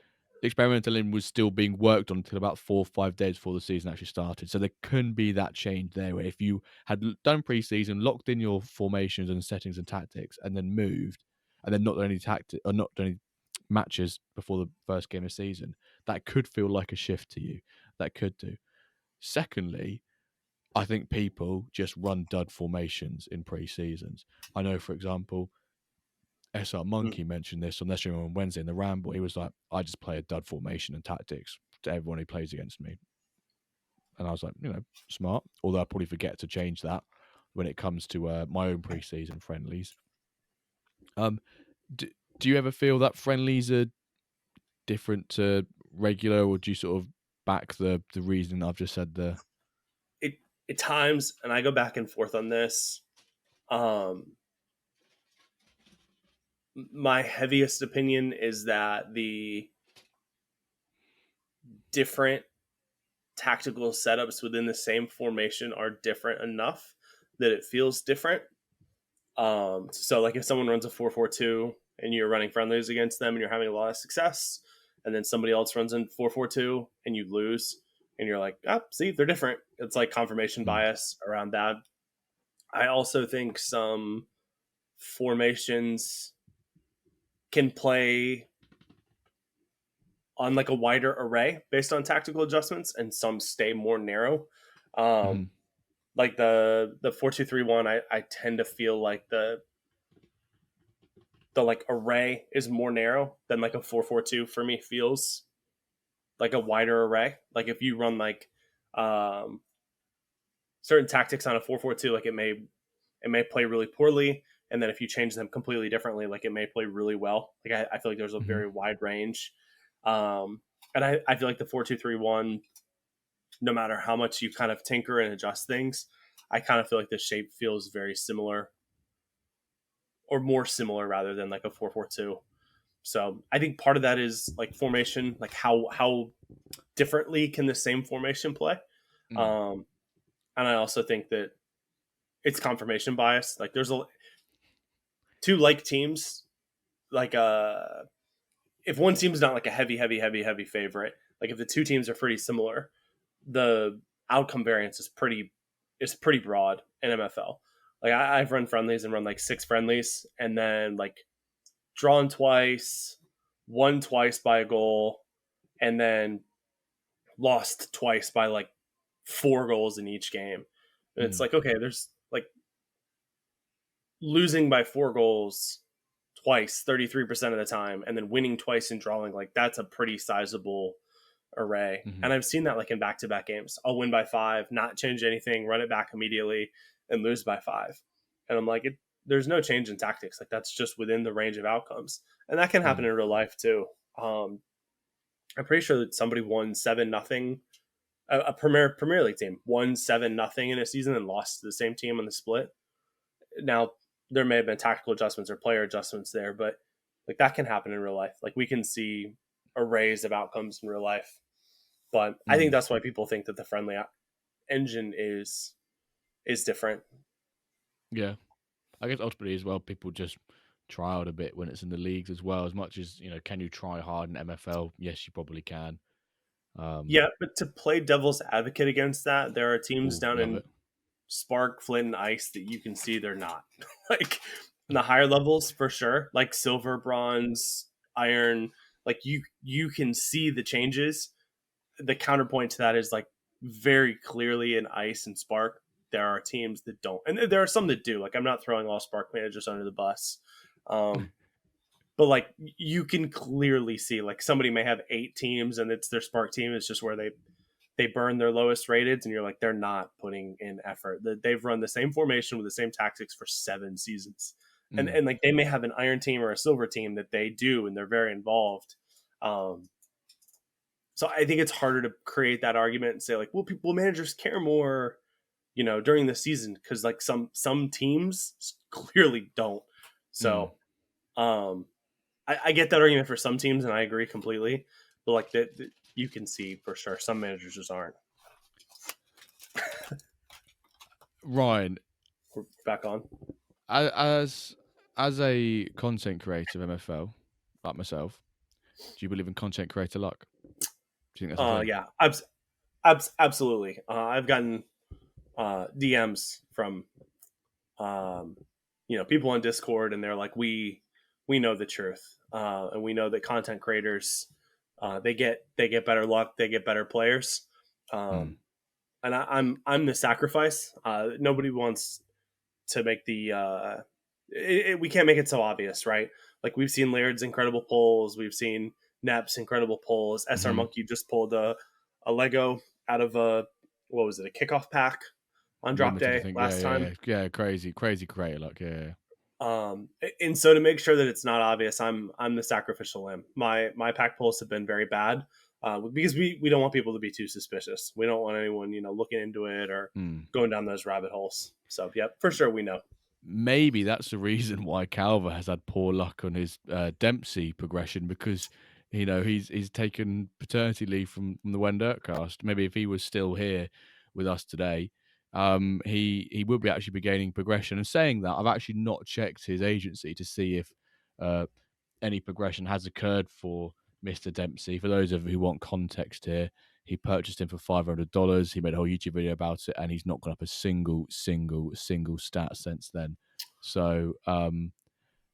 the experimental in was still being worked on until about 4 or 5 days before the season actually started. So there couldn't be that change there where if you had done pre-season, locked in your formations and settings and tactics, and then moved, and then not done any tactic or not done any matches before the first game of season, that could feel like a shift to you. That could do. Secondly, I think people just run dud formations in pre-seasons. I know, for example, SR Monkey mentioned this on their stream on Wednesday in the Ramble. He was like, I just play a dud formation and tactics to everyone who plays against me. And I was like, smart. Although I probably forget to change that when it comes to my own pre-season friendlies. Do you ever feel that friendlies are different to regular, or do you sort of back the reason I've just said there? At times, and I go back and forth on this. My heaviest opinion is that the different tactical setups within the same formation are different enough that it feels different. So like if someone runs a 4-4-2 and you're running friendlies against them and you're having a lot of success, and then somebody else runs in 4-4-2 and you lose, and you're like, oh, see, they're different. It's like confirmation bias around that. I also think some formations can play on like a wider array based on tactical adjustments, and some stay more narrow. Like the 4-2-3-1, I tend to feel like the like array is more narrow than like a 4-4-2 for me feels like a wider array. Like if you run like certain tactics on a 4-4-2, like it may play really poorly, and then if you change them completely differently, like it may play really well. Like I feel like there's a very wide range. And I feel like the 4-2-3-1, no matter how much you kind of tinker and adjust things, I kind of feel like the shape feels very similar, or more similar rather than like a 4-4-2. So I think part of that is like formation, like how differently can the same formation play. And I also think that it's confirmation bias. Like there's two like teams, like if one team's not like a heavy favorite, like if the two teams are pretty similar, the outcome variance is pretty broad in MFL. Like I've run friendlies and run like 6 friendlies, and then like drawn twice, won twice by a goal, and then lost twice by like 4 goals in each game. And it's like, okay, there's like losing by 4 goals twice 33% of the time, and then winning twice and drawing, like that's a pretty sizable array. And I've seen that like in back-to-back games. I'll win by 5, not change anything, run it back immediately, and lose by 5. And I'm like, there's no change in tactics. Like that's just within the range of outcomes. And that can happen in real life too. I'm pretty sure that somebody won 7-0. A Premier League team won 7-0 in a season and lost to the same team on the split. Now, there may have been tactical adjustments or player adjustments there, but like that can happen in real life. Like we can see arrays of outcomes in real life. But I think that's why people think that the friendly engine is different. Yeah. I guess ultimately as well, people just try out a bit when it's in the leagues as well. As much as, can you try hard in MFL? Yes, you probably can. Yeah, but to play devil's advocate against that, there are teams down in Spark, Flint, and Ice that you can see they're not. Like in the higher levels for sure, like silver, bronze, iron, like you can see the changes. The counterpoint to that is like very clearly in Ice and Spark, there are teams that don't, and there are some that do. Like I'm not throwing all Spark managers under the bus, but like you can clearly see like somebody may have 8 teams and it's their Spark team is just where they burn their lowest rated, and you're like, they're not putting in effort. They've run the same formation with the same tactics for 7 seasons, and like they may have an iron team or a silver team that they do, and they're very involved. So I think it's harder to create that argument and say like, well, managers care more, during the season, because like some teams clearly don't. So, I I get that argument for some teams, and I agree completely. But like that, you can see for sure some managers just aren't. Ryan, We're back on. as a content creator of MFL, like myself, do you believe in content creator luck? Do you think that's a thing? Yeah, absolutely. I've gotten DMs from people on Discord, and they're like, we know the truth, and we know that content creators they get better luck, they get better players, Mm. and I'm the sacrifice. Nobody wants to make we can't make it so obvious, right? Like we've seen Laird's incredible pulls, we've seen Nep's incredible pulls. SR Mm-hmm. Monkey just pulled a Lego out of a what was it, a kickoff pack on drop Limited, I day think. last time. Yeah. Crazy creator luck. Yeah. And so to make sure that it's not obvious, I'm the sacrificial lamb. My pack pulls have been very bad because we don't want people to be too suspicious. We don't want anyone looking into it or Mm. going down those rabbit holes. So yeah, for sure we know. Maybe that's the reason why Calver has had poor luck on his Dempsey progression, because he's taken paternity leave from the WenDirkCast. Maybe if he was still here with us today, he would be actually be gaining progression. And saying that, I've actually not checked his agency to see if any progression has occurred for Mr. Dempsey. For those of you who want context here, he purchased him for $500. He made a whole YouTube video about it, and he's not gone up a single stat since then. So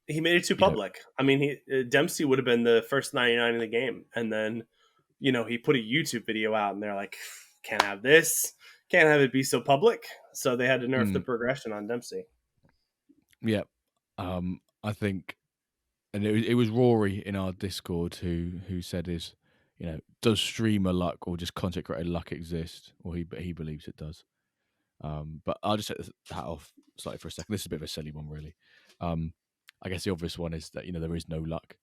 He made it too public. I mean, Dempsey would have been the first 99 in the game, and then he put a YouTube video out, and they're like, can't have this, can't have it be so public. So they had to nerf the progression on Dempsey. Yeah, I think, and it was Rory in our Discord who said does streamer luck or just content creator luck exist? Or he believes it does. But I'll just set that off slightly for a second. This is a bit of a silly one, really. I guess the obvious one is that there is no luck.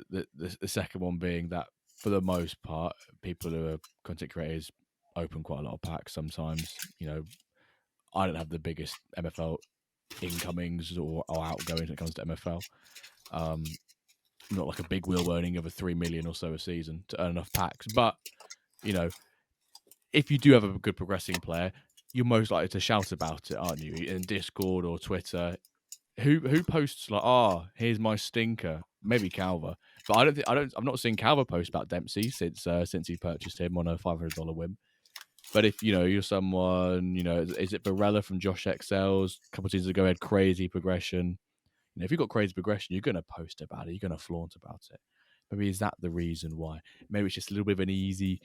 The second one being that for the most part, people who are content creators open quite a lot of packs. Sometimes, I don't have the biggest MFL incomings or outgoings when it comes to MFL. Not like a big wheel earning of a 3 million or so a season to earn enough packs, but if you do have a good progressing player, you're most likely to shout about it, aren't you? In Discord or Twitter, who posts like, here's my stinker? Maybe Calver, but I've not seen Calver post about Dempsey since he purchased him on a $500 whim. But if you're someone, is it Varela from Josh XL's a couple of seasons ago had crazy progression? If you've got crazy progression, you're going to post about it. You're going to flaunt about it. Maybe is that the reason why? Maybe it's just a little bit of an easy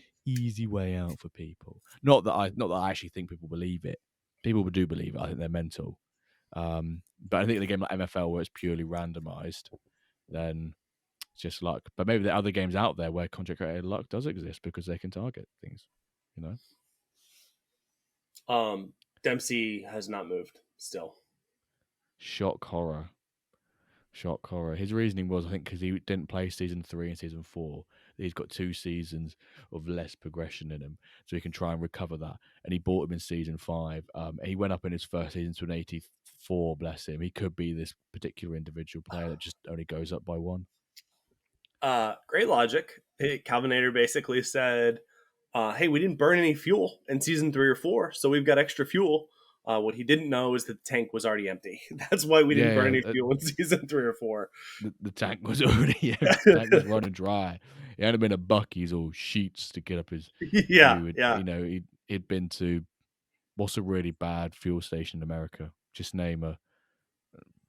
way out for people. Not that I actually think people believe it. People do believe it. I think they're mental. But I think in a game like MFL where it's purely randomized, then it's just luck. But maybe there are other games out there where content creator luck does exist because they can target things. Dempsey has not moved still. Shock horror. His reasoning was, I think, because he didn't play season 3 and season 4, he's got 2 seasons of less progression in him, so he can try and recover that. And he bought him in season 5. He went up in his first season to an 84. Bless him. He could be this particular individual player that just only goes up by 1. Great logic. Calvinator basically said, hey, we didn't burn any fuel in season 3 or 4, so we've got extra fuel. What he didn't know is that the tank was already empty. That's why we didn't burn any fuel in season 3 or 4. The tank was already empty. The tank was running dry. It had been a Bucky's or Sheets to get up his. Yeah. He'd been to what's a really bad fuel station in America? Just name a.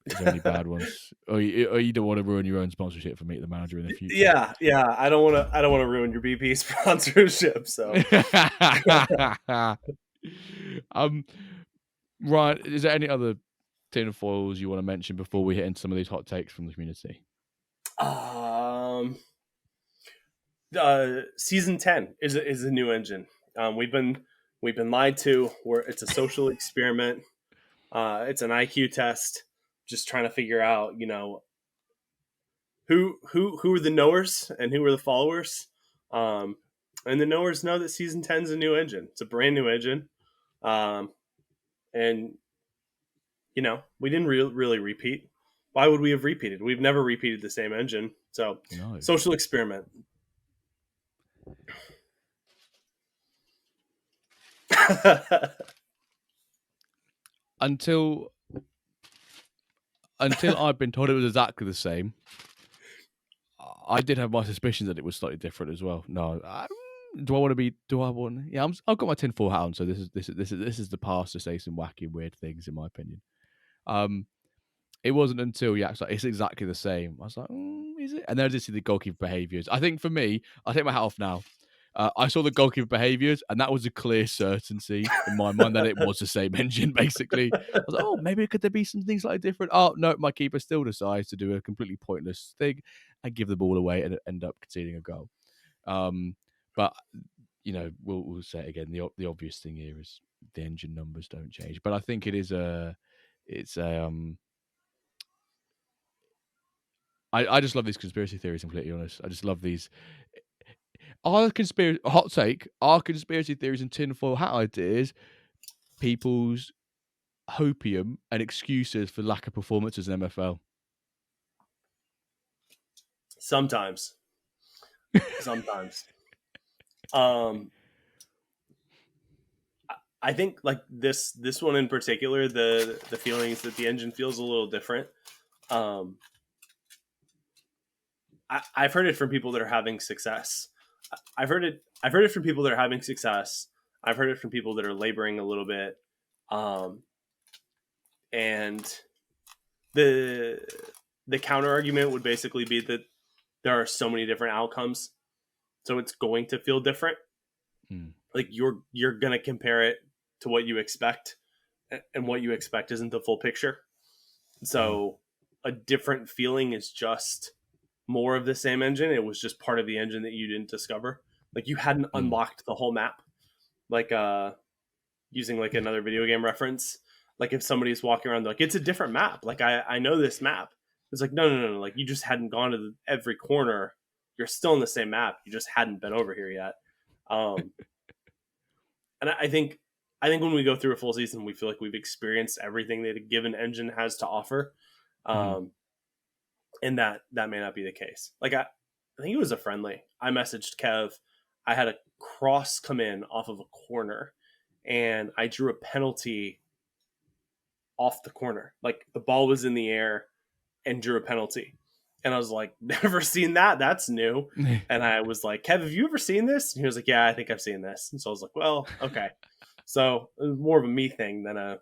Is there any bad ones? Or you don't want to ruin your own sponsorship for Meet the Manager in the future. Yeah. I don't want to ruin your BP sponsorship. So. Right. Is there any other tinfoils you want to mention before we hit into some of these hot takes from the community? Season 10 is a new engine. We've been lied to. It's a social experiment. It's an IQ test. Just trying to figure out, who are the knowers and who are the followers. And the knowers know that season 10 is a new engine. It's a brand new engine. And we didn't really repeat. Why would we have repeated? We've never repeated the same engine. So, No. social experiment. Until I've been told it was exactly the same, I did have my suspicions that it was slightly different as well. No, do I want to be? Do I want? Yeah, I've got my tinfoil hat on, so this is the past to say some wacky, weird things, in my opinion. It wasn't until like, it's exactly the same. I was like, is it? And then I did see the goalkeeper behaviours. I think for me, I'll take my hat off now. I saw the goalkeeper behaviours, and that was a clear certainty in my mind that it was the same engine, basically. I was like, oh, maybe could there be some things slightly different? Oh, no, my keeper still decides to do a completely pointless thing and give the ball away and end up conceding a goal. But, we'll say it again, the obvious thing here is the engine numbers don't change. But I think I just love these conspiracy theories, I'm completely honest. I just love these. Hot take, are conspiracy theories and tinfoil hat ideas people's hopium and excuses for lack of performances in MFL? Sometimes. I think like this one in particular, the feelings that the engine feels a little different. I've heard it from people that are having success. I've heard it from people that are having success. I've heard it from people that are laboring a little bit. And the counter argument would basically be that there are so many different outcomes, so it's going to feel different. Like you're going to compare it to what you expect, and what you expect isn't the full picture. So a different feeling is just more of the same engine. It was just part of the engine that you didn't discover. Like you hadn't unlocked the whole map. Like using like another video game reference, like if somebody's walking around like it's a different map, like I know this map. It's like no, like you just hadn't gone to every corner. You're still in the same map, you just hadn't been over here yet. And I think when we go through a full season, we feel like we've experienced everything that a given engine has to offer. And that may not be the case. Like I think it was a friendly. I messaged Kev. I had a cross come in off of a corner, and I drew a penalty off the corner. Like the ball was in the air and drew a penalty. And I was like, never seen that. That's new. And I was like, Kev, have you ever seen this? And he was like, yeah, I think I've seen this. And so I was like, well, okay. So it was more of a me thing than a.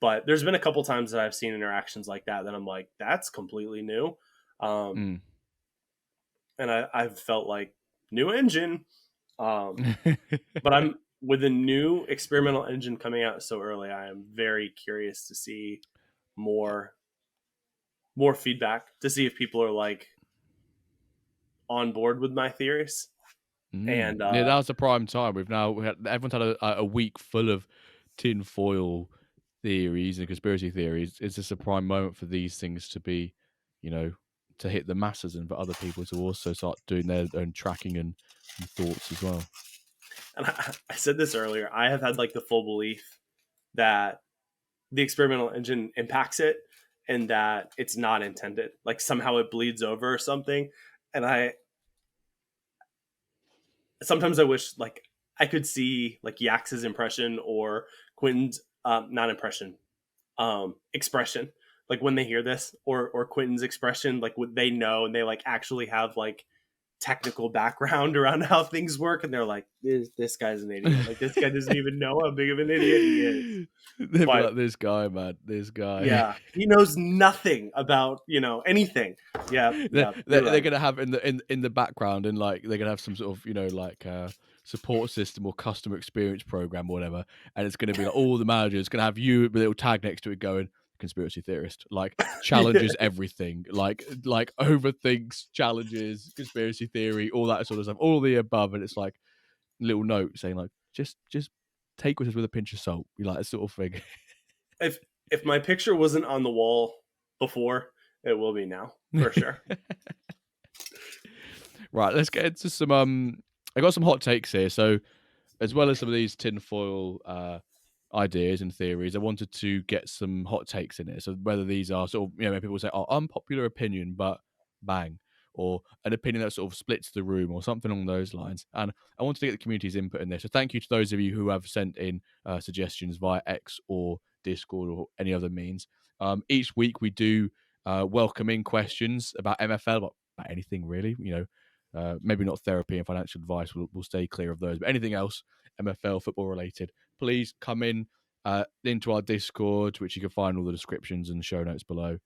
But there's been a couple times that I've seen interactions like that I'm like, that's completely new. And I've felt like new engine. But I'm with a new experimental engine coming out so early. I am very curious to see more feedback, to see if people are like on board with my theories. And yeah, that was the prime time. Everyone's had a week full of tinfoil theories and conspiracy theories. It's just a prime moment for these things to be, to hit the masses, and for other people to also start doing their own tracking and thoughts as well. And I said this earlier. I have had like the full belief that the experimental engine impacts it, and that it's not intended. Like somehow it bleeds over or something. And sometimes I wish like I could see like Yax's impression or Quentin's not impression, expression. Like when they hear this, or Quentin's expression, like would they know, and they like actually have like technical background around how things work, and they're like, this guy's an idiot. Like this guy doesn't even know how big of an idiot he is. They're like, this guy, man, this guy. Yeah, he knows nothing about anything. Yeah, they're gonna have in the background, and like they're gonna have some sort of like support system or customer experience program or whatever, and it's gonna be like all the managers gonna have you with a little tag next to it going conspiracy theorist, like challenges everything, like overthinks, challenges, conspiracy theory, all that sort of stuff, all the above, and it's like little note saying like just take this with a pinch of salt, you like that sort of thing. If my picture wasn't on the wall before, it will be now for sure. Right, let's get into some I got some hot takes here. So as well as some of these tinfoil ideas and theories, I wanted to get some hot takes in it. So whether these are sort of, when people say, "Oh, unpopular opinion," but bang, or an opinion that sort of splits the room, or something along those lines. And I wanted to get the community's input in this. So thank you to those of you who have sent in suggestions via X or Discord or any other means. Each week we do welcome in questions about MFL, about anything really. Maybe not therapy and financial advice. We'll stay clear of those. But anything else MFL football related, please come in into our Discord, which you can find all the descriptions and show notes below.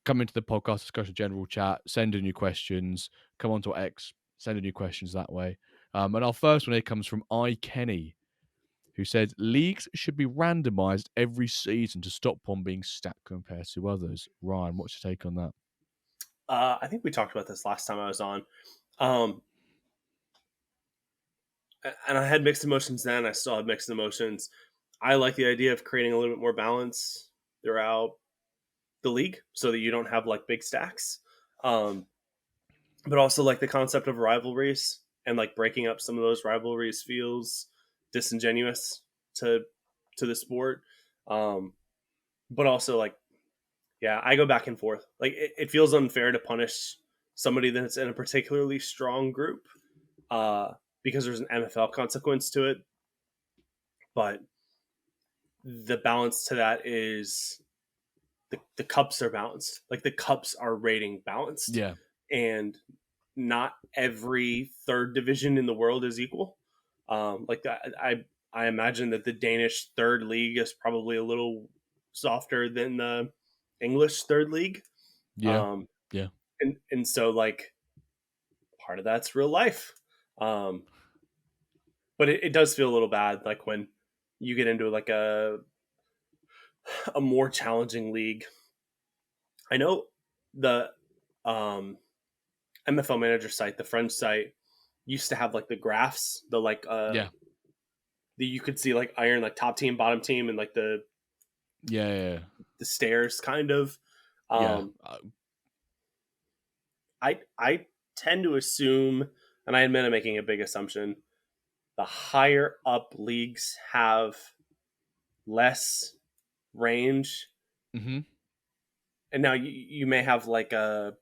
Come into the podcast discussion general chat, send in your questions, come onto X, send in your questions that way. And our first one here comes from iKenny, who said leagues should be randomized every season to stop one being stacked compared to others. Ryan, what's your take on that? I think we talked about this last time I was on. And I had mixed emotions then. I still have mixed emotions. I like the idea of creating a little bit more balance throughout the league so that you don't have like big stacks. But also like the concept of rivalries and like breaking up some of those rivalries feels disingenuous to the sport. But also like, yeah, I go back and forth. Like it feels unfair to punish somebody that's in a particularly strong group because there's an MFL consequence to it. But the balance to that is the cups are balanced. Like the cups are rating balanced. Yeah. And not every third division in the world is equal. I imagine that the Danish third league is probably a little softer than the English third league. Yeah. Yeah. And so like part of that's real life. But it does feel a little bad like when you get into like a more challenging league. I know the MFL Manager site, the French site, used to have like the graphs, the like Yeah. you could see like iron, like top team, bottom team, and like the Yeah. the stairs kind of. Yeah. I tend to assume, and I admit I'm making a big assumption, the higher up leagues have less range. Mm-hmm. And now you may have like the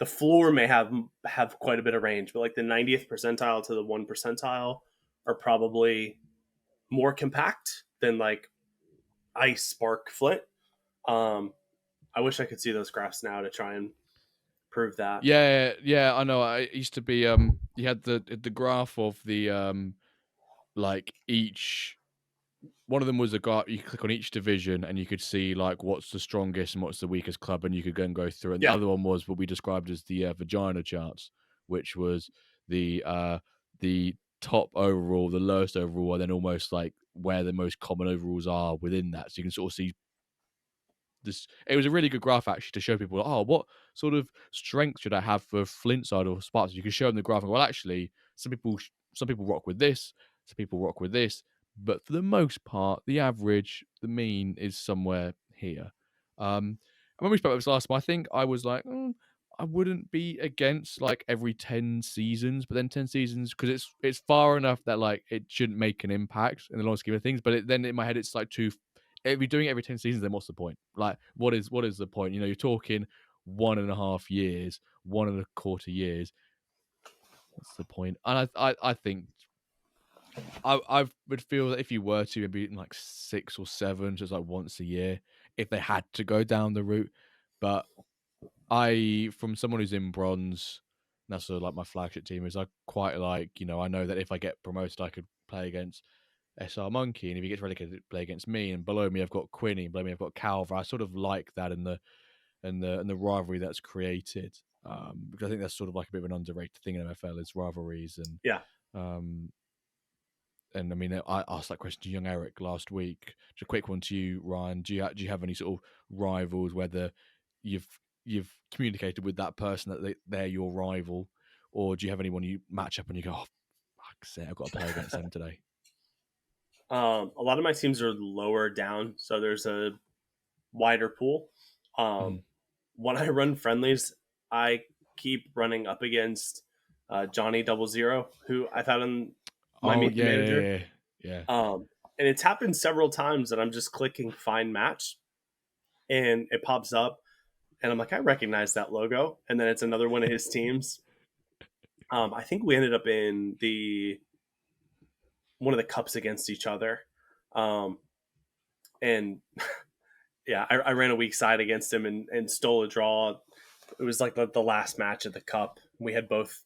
floor may have quite a bit of range, but like the 90th percentile to the 1 percentile are probably more compact than like ice, spark, flint. I wish I could see those graphs now to try and prove that. Yeah, I know. I used to be you had the graph of the like each one of them was a graph you click on each division and you could see like what's the strongest and what's the weakest club, and you could go through it. And the Yeah. other one was what we described as the vagina charts, which was the top overall, the lowest overall, and then almost like where the most common overalls are within that. So you can sort of see this. It was a really good graph actually to show people, oh, what sort of strength should I have for Flint side or Spartans? You can show them the graph and go, well, actually, some people rock with this, some people rock with this, but for the most part, the average, the mean is somewhere here. When we spoke about this last time, I think I was like, I wouldn't be against like every 10 seasons, but then 10 seasons because it's far enough that like it shouldn't make an impact in the long scheme of things. But then in my head, it's like too. If you're doing it every 10 seasons, then what's the point? Like, what is the point? You're talking 1.5 years, 1.25 years. What's the point? And I think I would feel that if you were to maybe like 6 or 7, just like once a year, if they had to go down the route. But from someone who's in bronze, that's sort of like my flagship team, is I quite like, I know that if I get promoted, I could play against SR Monkey, and if he gets relegated, play against me. And below me, I've got Quinny. And below me, I've got Calver. I sort of like that and the rivalry that's created, because I think that's sort of like a bit of an underrated thing in MFL is rivalries. And Yeah. And I mean, I asked that question to young Eric last week. Just a quick one to you, Ryan. Do you have any sort of rivals, whether you've communicated with that person that they're your rival, or do you have anyone you match up and you go, oh, fuck's sake, I've got to play against them today? A lot of my teams are lower down, so there's a wider pool. When I run friendlies, I keep running up against Johnny 00, who I've had on my manager. Yeah. And it's happened several times that I'm just clicking find match and it pops up and I'm like, I recognize that logo. And then it's another one of his teams. I think we ended up in the one of the cups against each other. Um, and yeah, I ran a weak side against him and stole a draw. It was like the last match of the cup. We had both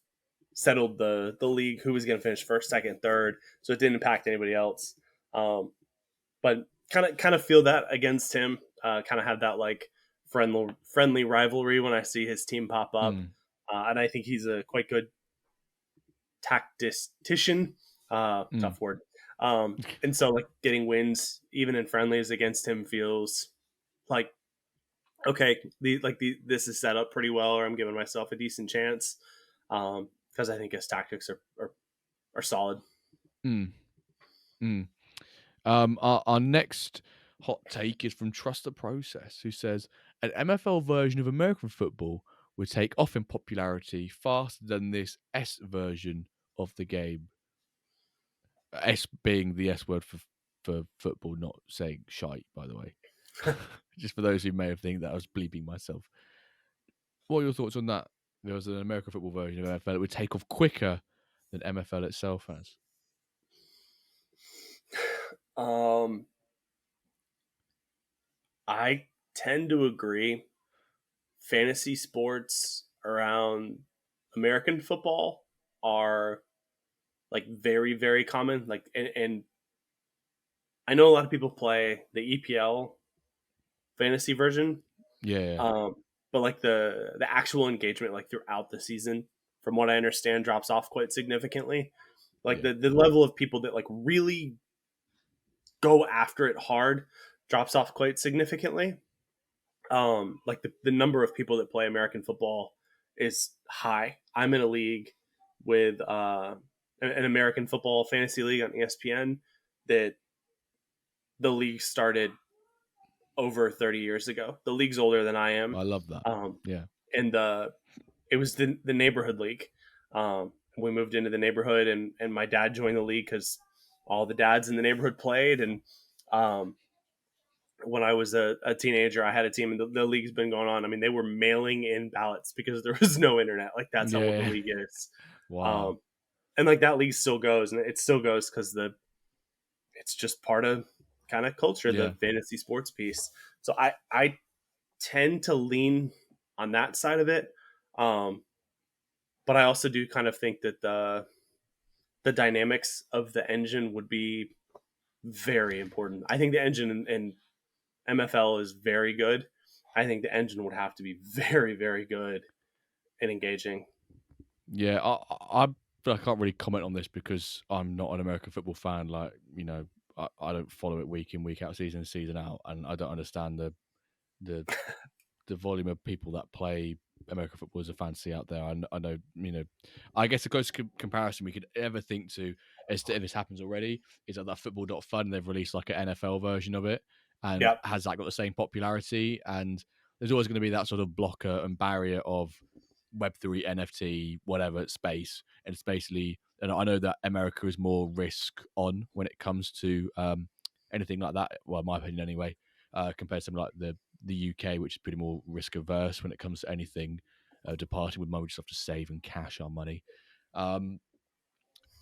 settled the league who was going to finish first, second, third, so it didn't impact anybody else. But kind of feel that against him. Kind of have that like friendly rivalry when I see his team pop up, and I think he's a quite good tactician. Tough word. And so like getting wins even in friendlies against him feels like okay, this is set up pretty well, or I'm giving myself a decent chance because I think his tactics are solid. Mm. Mm. Our next hot take is from Trust the Process, who says an MFL version of American football would take off in popularity faster than this S version of the game. S being the S word for football, not saying shite, by the way. Just for those who may have think that I was bleeping myself. What are your thoughts on that? There was an American football version of MFL. It would take off quicker than MFL itself has. I tend to agree. Fantasy sports around American football are like very, very common. Like, and I know a lot of people play the EPL fantasy version. Yeah. But like the actual engagement like throughout the season, from what I understand, drops off quite significantly. Like Yeah. the level of people that like really go after it hard drops off quite significantly. Like the number of people that play American football is high. I'm in a league with an American football fantasy league on ESPN that the league started over 30 years ago. The league's older than I am. I love that. Yeah. And it was the neighborhood league. We moved into the neighborhood, and my dad joined the league because all the dads in the neighborhood played. And when I was a teenager, I had a team, and the league's been going on. I mean, they were mailing in ballots because there was no internet. Like that's how old the league is. Wow. And like that league still goes, and it still goes because it's just part of kind of culture, the fantasy sports piece. So I tend to lean on that side of it. But I also do kind of think that the dynamics of the engine would be very important. I think the engine in MFL is very good. I think the engine would have to be very, very good and engaging. Yeah, I can't really comment on this because I'm not an American football fan. Like, I don't follow it week in, week out, season in, season out, and I don't understand the volume of people that play American football as a fantasy out there. I know, I guess the closest comparison we could ever think to, as to if this happens already, is that Football.Fun, they've released like an NFL version of it, and has that got the same popularity? And there's always going to be that sort of blocker and barrier of Web3, NFT, whatever space. And it's basically, and I know that America is more risk on when it comes to anything like that. Well, in my opinion, anyway, compared to something like the UK, which is pretty more risk averse when it comes to anything departing with money. We just have to save and cash our money.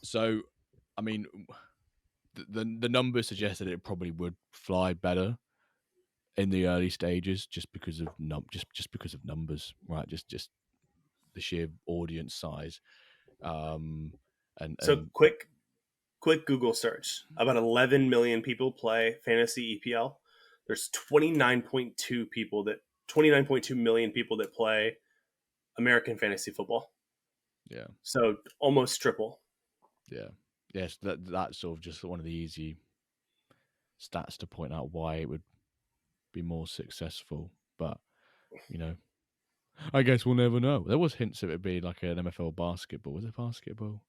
So, I mean, the numbers suggest that it probably would fly better in the early stages, just because of just because of numbers, right? Just the sheer audience size. So quick Google search. About 11 million people play fantasy EPL. There's 29.2 million people that play American fantasy football. Yeah. So almost triple. Yeah. Yes, that's sort of just one of the easy stats to point out why it would be more successful. But, I guess we'll never know. There was hints of it being like an MFL basketball. Was it basketball?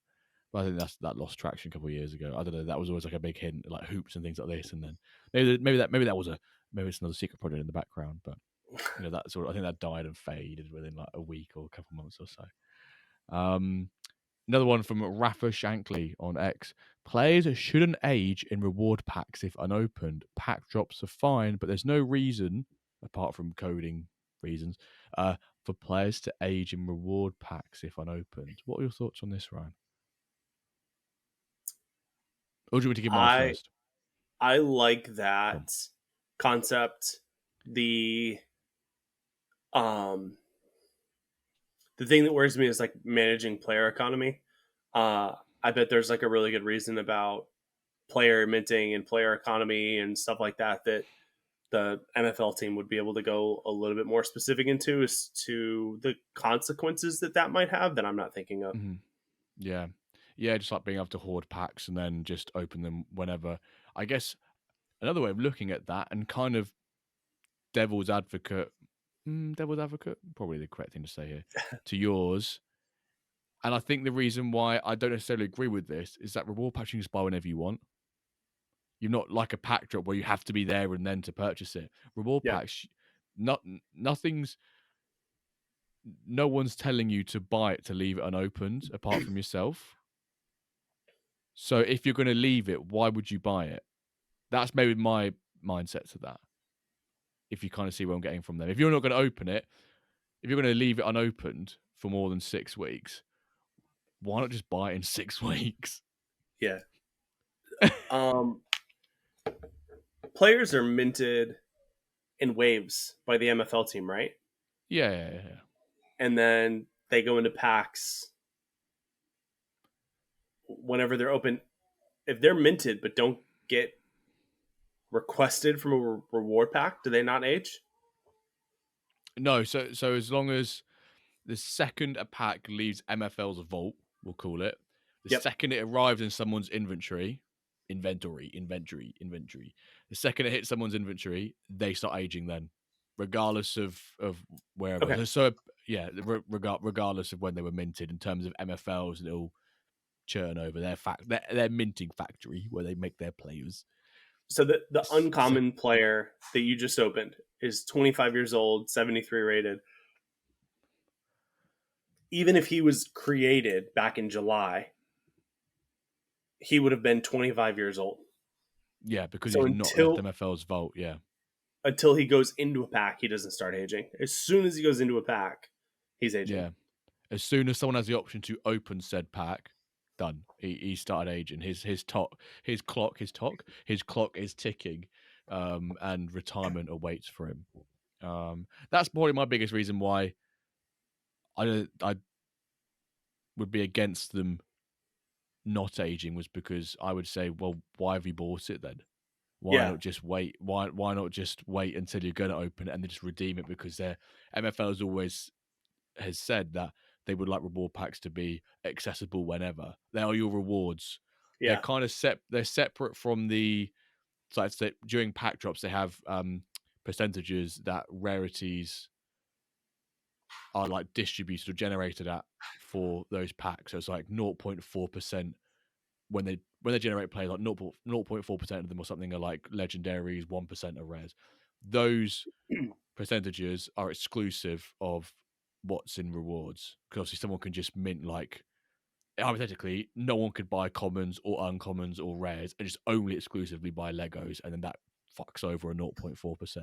But I think that lost traction a couple of years ago. I don't know. That was always like a big hint, like hoops and things like this. And then maybe it's another secret project in the background. But that I think that died and faded within like a week or a couple of months or so. Another one from Rafa Shankly on X. Players shouldn't age in reward packs if unopened. Pack drops are fine, but there's no reason, apart from coding reasons, for players to age in reward packs if unopened. What are your thoughts on this, Ryan? Or do you want me to give mine I first? I like Come. that concept. Um the thing that worries me is like managing player economy. I bet there's like a really good reason about player minting and player economy and stuff like that that the NFL team would be able to go a little bit more specific into as to the consequences that might have that I'm not thinking of. Mm-hmm. Yeah. Yeah, just like being able to hoard packs and then just open them whenever. I guess another way of looking at that and kind of devil's advocate, probably the correct thing to say here, to yours. And I think the reason why I don't necessarily agree with this is that reward packs you can just buy whenever you want. You're not like a pack drop where you have to be there and then to purchase it. Reward Yeah. packs, nothing's, no one's telling you to buy it to leave it unopened apart from yourself. So if you're going to leave it, why would you buy it? That's maybe my mindset to that. If you kind of see where I'm getting from them. If you're not going to open it, if you're going to leave it unopened for more than 6 weeks, why not just buy it in 6 weeks? Yeah. Players are minted in waves by the MFL team, right? Yeah. And then they go into packs whenever they're open. If they're minted but don't get requested from a reward pack, do they not age? No, so as long as the second a pack leaves MFL's vault, we'll call it, the Yep. second it arrives in someone's inventory, the second it hits someone's inventory, they start aging then, regardless of wherever. Okay. So yeah, regardless of when they were minted, in terms of MFL's little churn over their minting factory where they make their players. So the uncommon player that you just opened is 25 years old, 73 rated. Even if he was created back in July, he would have been 25 years old. Yeah, because So he's not left MFL's vault. Yeah. Until he goes into a pack, he doesn't start aging. As soon as he goes into a pack, he's aging. Yeah. As soon as someone has the option to open said pack, done. He started aging. His clock is ticking, and retirement awaits for him. That's probably my biggest reason why I would be against them not aging, was because I would say, well, why have you bought it then? Why not just wait? Why not just wait until you're going to open it and then just redeem it? Because their MFL has said that they would like reward packs to be accessible whenever. They are your rewards. Yeah. They're kind of they're separate from the, so I'd say during pack drops they have percentages that rarities are like distributed or generated at for those packs. So it's like 0.4% when they generate players, like 0.4% of them or something are like legendaries, 1% are rares. Those percentages are exclusive of what's in rewards, because obviously someone can just mint, like, hypothetically, no one could buy commons or uncommons or rares and just only exclusively buy Legos, and then that fucks over a 0.4%.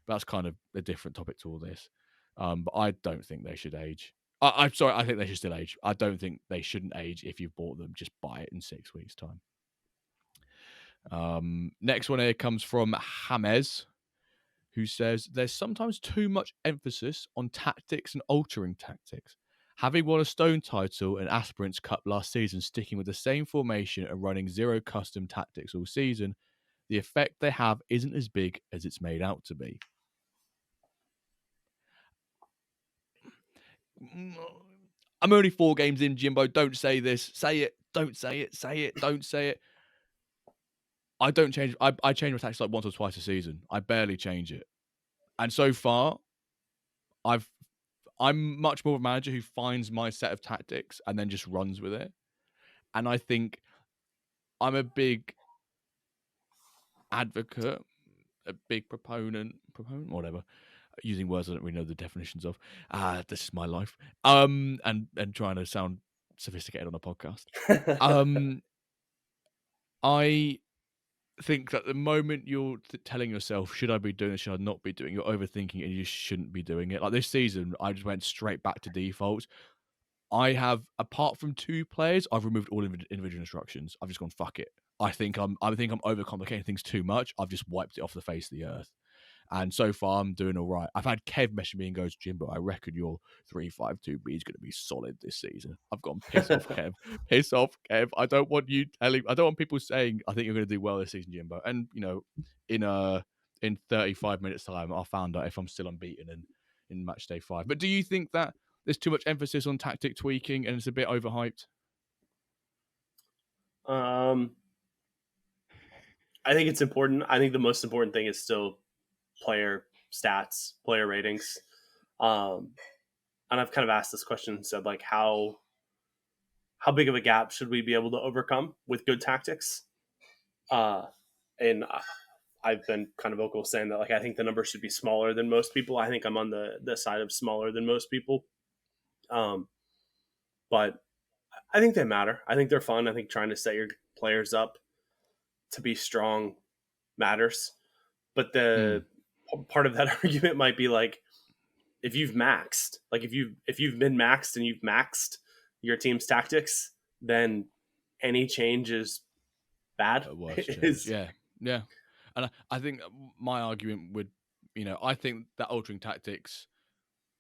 That's kind of a different topic to all this. But I don't think they should age. I'm sorry, I think they should still age. I don't think they shouldn't age. If you've bought them, just buy it in 6 weeks' time. Next one here comes from James, who says, there's sometimes too much emphasis on tactics and altering tactics. Having won a Stone title and Aspirants Cup last season, sticking with the same formation and running 0 custom tactics all season, the effect they have isn't as big as it's made out to be. I'm only 4 games in, Jimbo. Don't say this. Say it. Don't say it. Say it. Don't say it. I don't change. I change my tactics like once or twice a season. I barely change it. And so far, I'm much more of a manager who finds my set of tactics and then just runs with it. And I think I'm a big advocate, a big proponent, whatever, using words I don't really know the definitions of. This is my life. And trying to sound sophisticated on a podcast. I think that the moment you're telling yourself, should I be doing this, should I not be doing it, you're overthinking it and you just shouldn't be doing it. Like this season, I just went straight back to defaults. I have, apart from 2 players, I've removed all individual instructions. I've just gone, fuck it. I think I'm overcomplicating things too much. I've just wiped it off the face of the earth. And so far, I'm doing all right. I've had Kev message me and goes, Jimbo, I reckon your 3-5-2-B is going to be solid this season. I've gone, piss off, Kev. Piss off, Kev. I don't want people saying, I think you're going to do well this season, Jimbo. And, in 35 minutes time, I'll find out if I'm still unbeaten in match day 5. But do you think that there's too much emphasis on tactic tweaking and it's a bit overhyped? I think it's important. I think the most important thing is still player stats, player ratings. And I've kind of asked this question and said, like, how big of a gap should we be able to overcome with good tactics? And I've been kind of vocal saying that, like, I think the number should be smaller than most people. I think I'm on the side of smaller than most people. But I think they matter. I think they're fun. I think trying to set your players up to be strong matters. But the part of that argument might be like, if you've maxed, like if you've been maxed and you've maxed your team's tactics, then any change is bad. Yeah. And I think my argument would, I think that altering tactics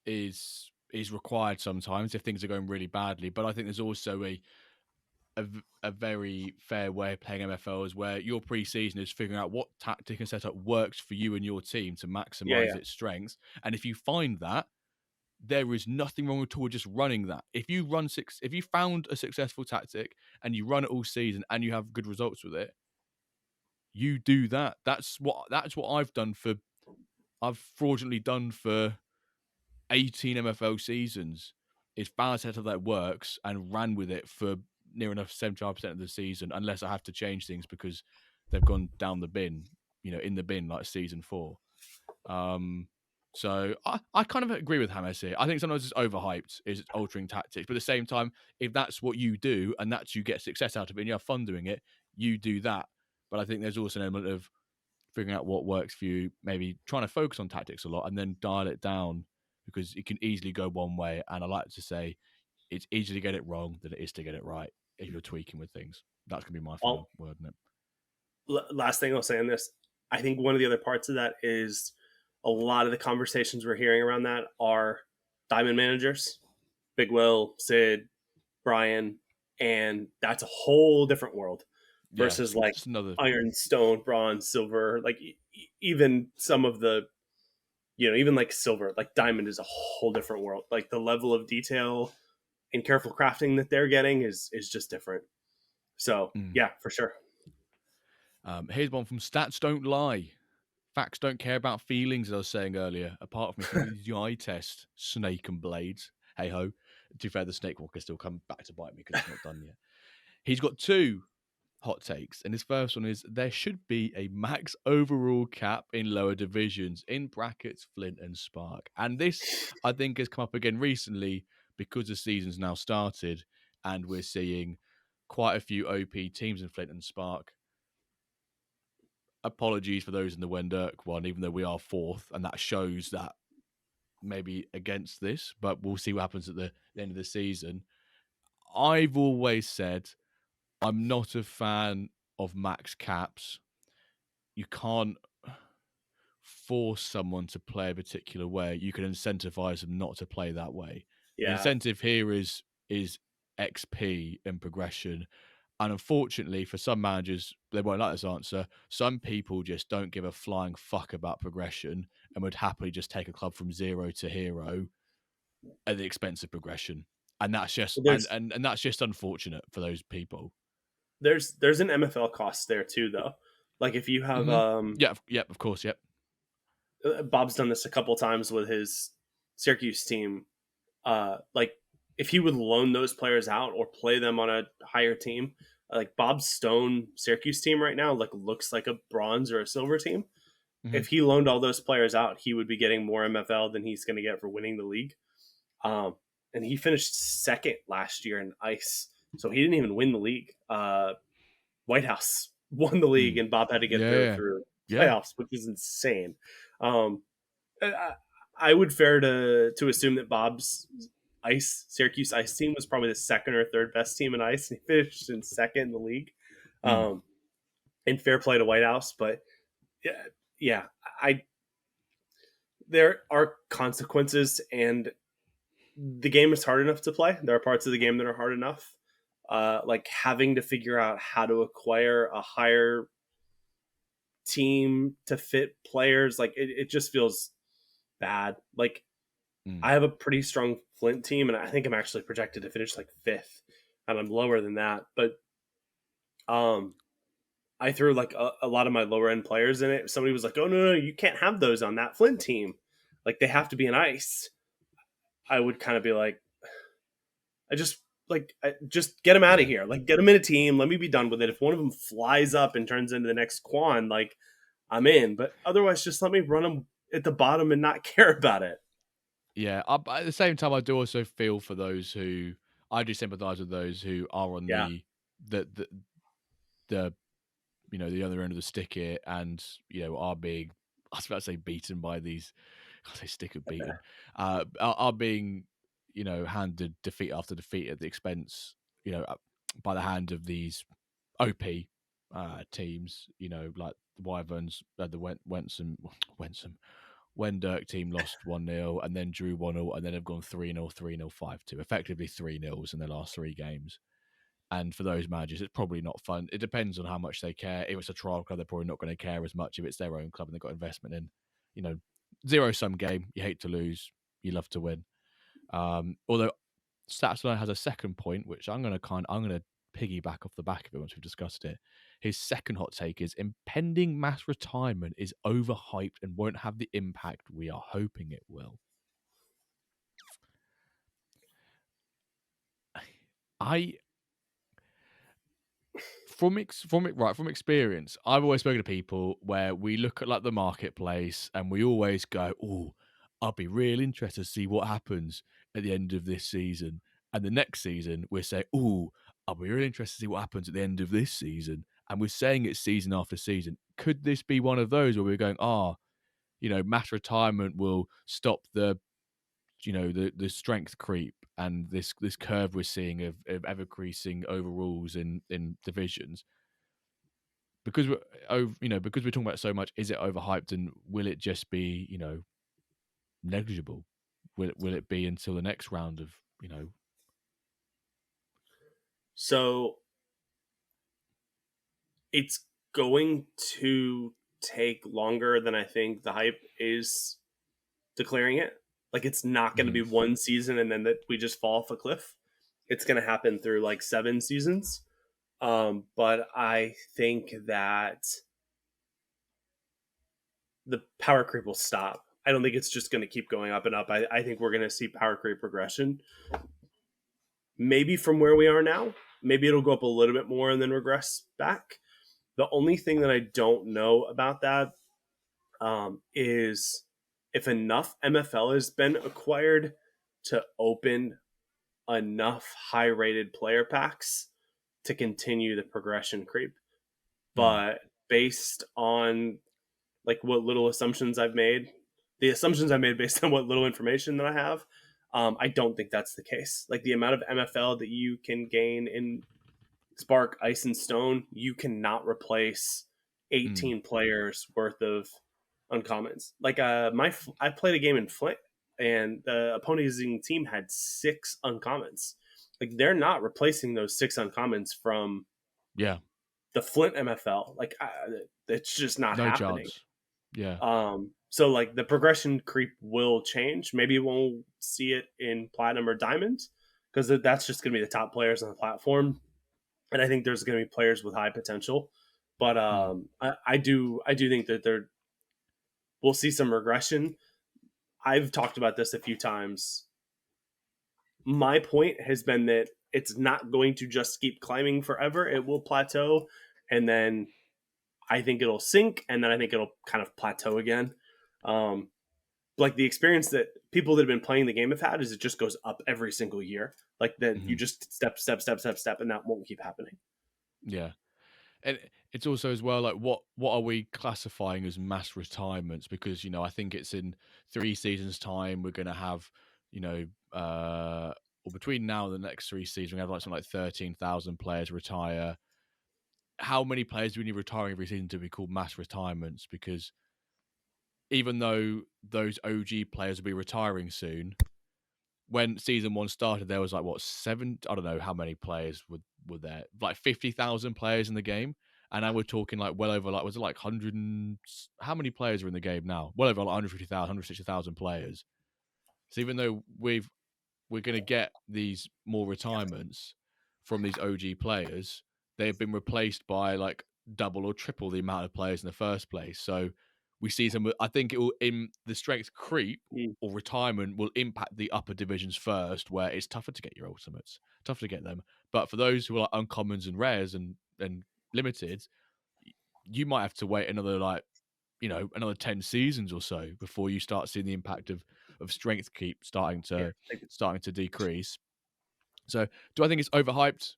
is required sometimes if things are going really badly. But I think there's also a very fair way of playing MFL where your pre-season is figuring out what tactic and setup works for you and your team to maximize its strengths. And if you find that, there is nothing wrong at all just running that. If you found a successful tactic and you run it all season and you have good results with it, you do that. That's what I've fraudulently done for 18 MFL seasons, is found a setup that works and ran with it for near enough 75% of the season, unless I have to change things because they've gone down the bin, in the bin like season 4. So I kind of agree with Hamas here. I think sometimes it's overhyped, is altering tactics. But at the same time, if that's what you do and that's you get success out of it and you have fun doing it, you do that. But I think there's also an element of figuring out what works for you, maybe trying to focus on tactics a lot and then dial it down, because it can easily go one way. And I like to say it's easier to get it wrong than it is to get it right if you're tweaking with things. That's going to be my final word, isn't it? Last thing I'll say on this, I think one of the other parts of that is a lot of the conversations we're hearing around that are diamond managers, Big Will, Sid, Brian, and that's a whole different world versus like iron, stone, bronze, silver, like even some of the, even like silver, like diamond is a whole different world. Like the level of detail and careful crafting that they're getting is just different. So yeah, for sure. Here's one from Stats Don't Lie. Facts don't care about feelings, as I was saying earlier, apart from the eye test, snake and blades. Hey ho. To be fair, the snake walker still come back to bite me because it's not done yet. He's got 2 hot takes, and his first one is there should be a max overall cap in lower divisions, in brackets Flint and Spark. And this, I think, has come up again recently because the season's now started and we're seeing quite a few OP teams in Flint and Spark. Apologies for those in the WenDirk one, even though we are 4th, and that shows that maybe against this, but we'll see what happens at the end of the season. I've always said I'm not a fan of max caps. You can't force someone to play a particular way. You can incentivize them not to play that way. Yeah. The incentive here is XP and progression. And unfortunately, for some managers, they won't like this answer. Some people just don't give a flying fuck about progression and would happily just take a club from 0 to hero at the expense of progression. And that's just and that's just unfortunate for those people. There's an MFL cost there too, though. Like if you have of course, yep. Bob's done this a couple times with his Syracuse team. Like if he would loan those players out or play them on a higher team, like Bob's Stone Syracuse team right now, like looks like a bronze or a silver team. Mm-hmm. If he loaned all those players out, he would be getting more MFL than he's going to get for winning the league. And he finished 2nd last year in ice, so he didn't even win the league. White House won the league, Mm. and Bob had to get there Yeah. through Yeah. playoffs, which is insane. Um, I would fair to assume that Bob's Syracuse Ice team was probably the second or third best team in ice, and he finished in second in the league. Mm. And fair play to White House, but yeah, I there are consequences, and the game is hard enough to play. There are parts of the game that are hard enough, like having to figure out how to acquire a higher team to fit players. Like it just feels bad. Like Mm. I have a pretty strong Flint team, and I think I'm actually projected to finish like fifth, and I'm lower than that. But um, I threw like a lot of my lower end players in it. Somebody was like, "Oh no, you can't have those on that Flint team. Like they have to be in ice." I would kind of be like, just get them out of here. Like get them in a team. Let me be done with it. If one of them flies up and turns into the next Quan, like I'm in. But otherwise, just let me run them at the bottom and not care about it. Yeah. But at the same time, I do also feel for those who I do sympathise with those who are on Yeah. the the other end of the stick here, and are being, I was about to say, beaten by these. I say stick of beaten. Are being handed defeat after defeat at the expense, by the hand of these OP teams. Like the Wyverns, Wensom, WenDirk team lost 1-0 and then drew 1-0 and then have gone 3-0, 3-0, 5-2, effectively 3-0s in their last 3 games. And for those managers, it's probably not fun. It depends on how much they care. If it's a trial club, they're probably not going to care as much. If it's their own club and they've got investment in, zero-sum game. You hate to lose, you love to win. Although Statsline has a second point, which I'm going to piggyback off the back of it once we've discussed it. His second hot take is impending mass retirement is overhyped and won't have the impact we are hoping it will. From experience, I've always spoken to people where we look at like the marketplace and we always go, "Oh, I'll be real interested to see what happens at the end of this season." And the next season, we're saying, "Oh, I'll be really interested to see what happens at the end of this season." And we're saying it season after season. Could this be one of those where we're going, mass retirement will stop the the strength creep and this curve we're seeing of ever increasing overalls in divisions because because we're talking about it so much. Is it overhyped, and will it just be negligible? Will it be until the next round of So it's going to take longer than I think the hype is declaring it. Like it's not going to be one season and then that we just fall off a cliff. It's going to happen through like 7 seasons. But I think that the power creep will stop. I don't think it's just going to keep going up and up. I think we're going to see power creep progression. Maybe from where we are now, maybe it'll go up a little bit more and then regress back. The only thing that I don't know about that is if enough MFL has been acquired to open enough high rated player packs to continue the progression creep. But based on like what little assumptions I've made, the assumptions I made based on what little information that I have, I don't think that's the case. Like the amount of MFL that you can gain in Spark, Ice, and Stone, you cannot replace 18 players worth of uncommons. Like I played a game in Flint, and the opposing team had 6 uncommons. Like they're not replacing those 6 uncommons from the Flint MFL. Like it's just not no happening. chance. Yeah. So like the progression creep will change. Maybe we won't see it in Platinum or Diamond because that's just going to be the top players on the platform, and I think there's going to be players with high potential. But I do think that we'll see some regression. I've talked about this a few times. My point has been that it's not going to just keep climbing forever. It will plateau, and then I think it'll sink, and then I think it'll kind of plateau again. Like the experience that people that have been playing the game have had is it just goes up every single year. Like then you just step, and that won't keep happening. Yeah. And it's also as well like what are we classifying as mass retirements? Because I think it's in 3 seasons time we're going to have or between now and the next 3 seasons we have like something like 13,000 players retire. How many players do we need retiring every season to be called mass retirements? Because even though those OG players will be retiring soon, when season one started, there was like what seven? I don't know how many players were there, like 50,000 players in the game, and now we're talking like well over like was it like hundred and how many players are in the game now? Well over like 150,000, 160,000 players. So even though we're going to get these more retirements from these OG players, they've been replaced by like double or triple the amount of players in the first place. So we see some. I think it will in the strength creep Mm. or retirement will impact the upper divisions first, where it's tougher to get your ultimates, tougher to get them. But for those who are like uncommons and rares and limited, you might have to wait another like another 10 seasons or so before you start seeing the impact of strength keep Yeah, starting to decrease. So do I think it's overhyped?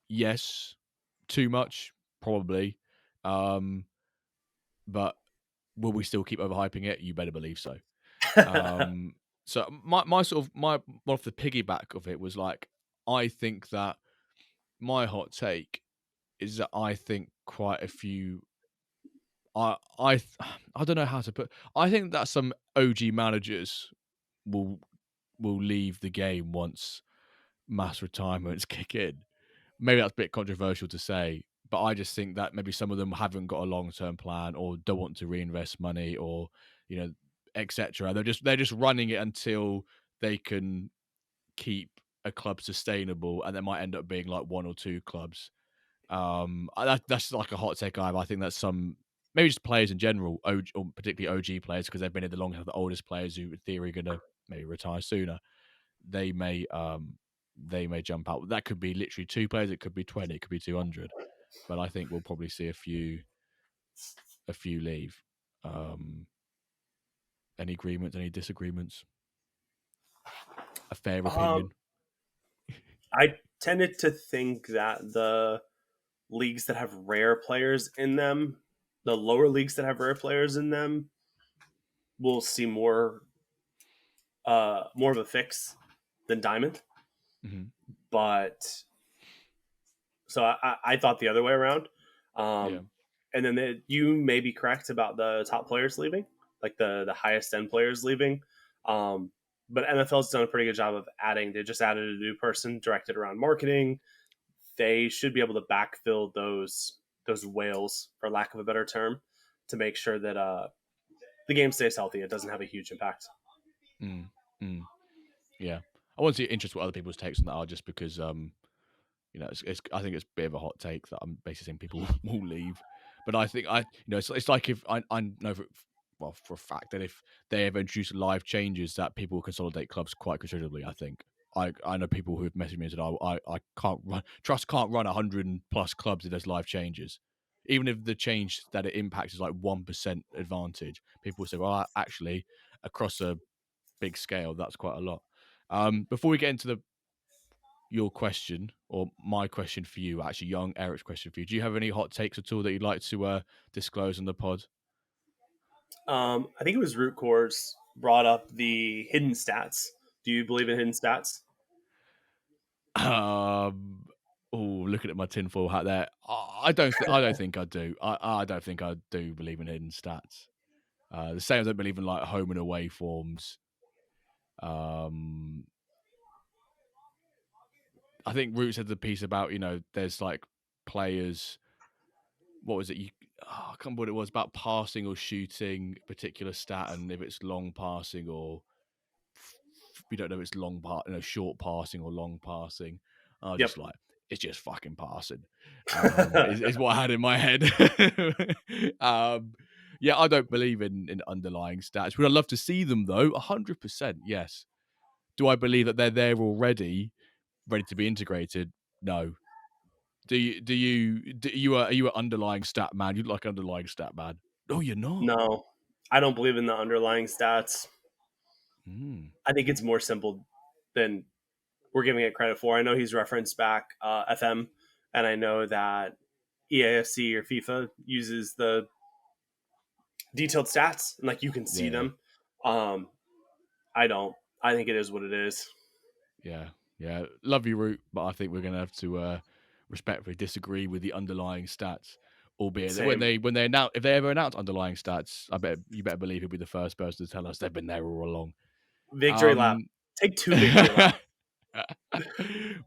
Yes. Too much? Probably. Um, but will we still keep overhyping it? You better believe so. Um, so my sort of my one of the piggyback of it was like I think that my hot take is that I think quite a few I I don't know how to put. I think that some OG managers will will leave the game once mass retirements kick in. Maybe that's a bit controversial to say, but I just think that maybe some of them haven't got a long term plan or don't want to reinvest money or etc. They're just running it until they can keep a club sustainable, and there might end up being like one or two clubs. That's like a hot take I have. I think that some maybe just players in general, or particularly OG players, because they've been in the longest, the oldest players who in theory are gonna maybe retire sooner. They may they may jump out. That could be literally two players. It could be 20. It could be 200. But I think we'll probably see a few leave. Any agreements? Any disagreements? A fair um, opinion. I tended to think that the leagues that have rare players in them, the lower leagues that have rare players in them, will see more of a fix than Diamond. Hmm. But so I thought the other way around. Yeah. Um, and then you may be correct about the top players leaving, like the highest end players leaving. Um, but NFL's done a pretty good job of adding. They just added a new person directed around marketing. They should be able to backfill those whales, for lack of a better term, to make sure that the game stays healthy. It doesn't have a huge impact. Mm, mm, yeah. I want to see interest what other people's takes on that are, just because it's I think it's a bit of a hot take that I'm basically saying people will leave. But I think it's like if I know for a fact that if they ever introduce live changes, that people will consolidate clubs quite considerably. I think I know people who have messaged me and said I can't run trust can't run 100+ clubs if there's live changes. Even if the change that it impacts is like 1% advantage, people will say, well, actually, across a big scale, that's quite a lot. Before we get into your question or my question for you, actually, young Eric's question for you, do you have any hot takes at all that you'd like to disclose on the pod? I think it was Root Cores brought up the hidden stats. Do you believe in hidden stats? Oh, looking at my tinfoil hat there, I don't think I do. I don't think I do believe in hidden stats. The same as I don't believe in like home and away forms. Um, I think Root said the piece about there's like players. What was it? I can't remember what it was about passing or shooting a particular stat, and if it's long passing or we don't know if it's short passing or long passing. I was Yep. just like, it's just fucking passing. Is what I had in my head. Yeah, I don't believe in underlying stats. Would I love to see them though? 100%, yes. Do I believe that they're there already, ready to be integrated? No. Do you? Are you an underlying stat man? You like underlying stat man? No, you're not. No, I don't believe in the underlying stats. Mm. I think it's more simple than we're giving it credit for. I know he's referenced back FM, and I know that EAFC or FIFA uses the detailed stats and like you can see Yeah, them. I don't. I think it is what it is. yeah. Love you, Root, but I think we're gonna have to respectfully disagree with the underlying stats. Albeit that Same. when they announce, if they ever announce underlying stats, you better believe he'll be the first person to tell us they've been there all along. Victory lap. Um, Take 2 victory lap.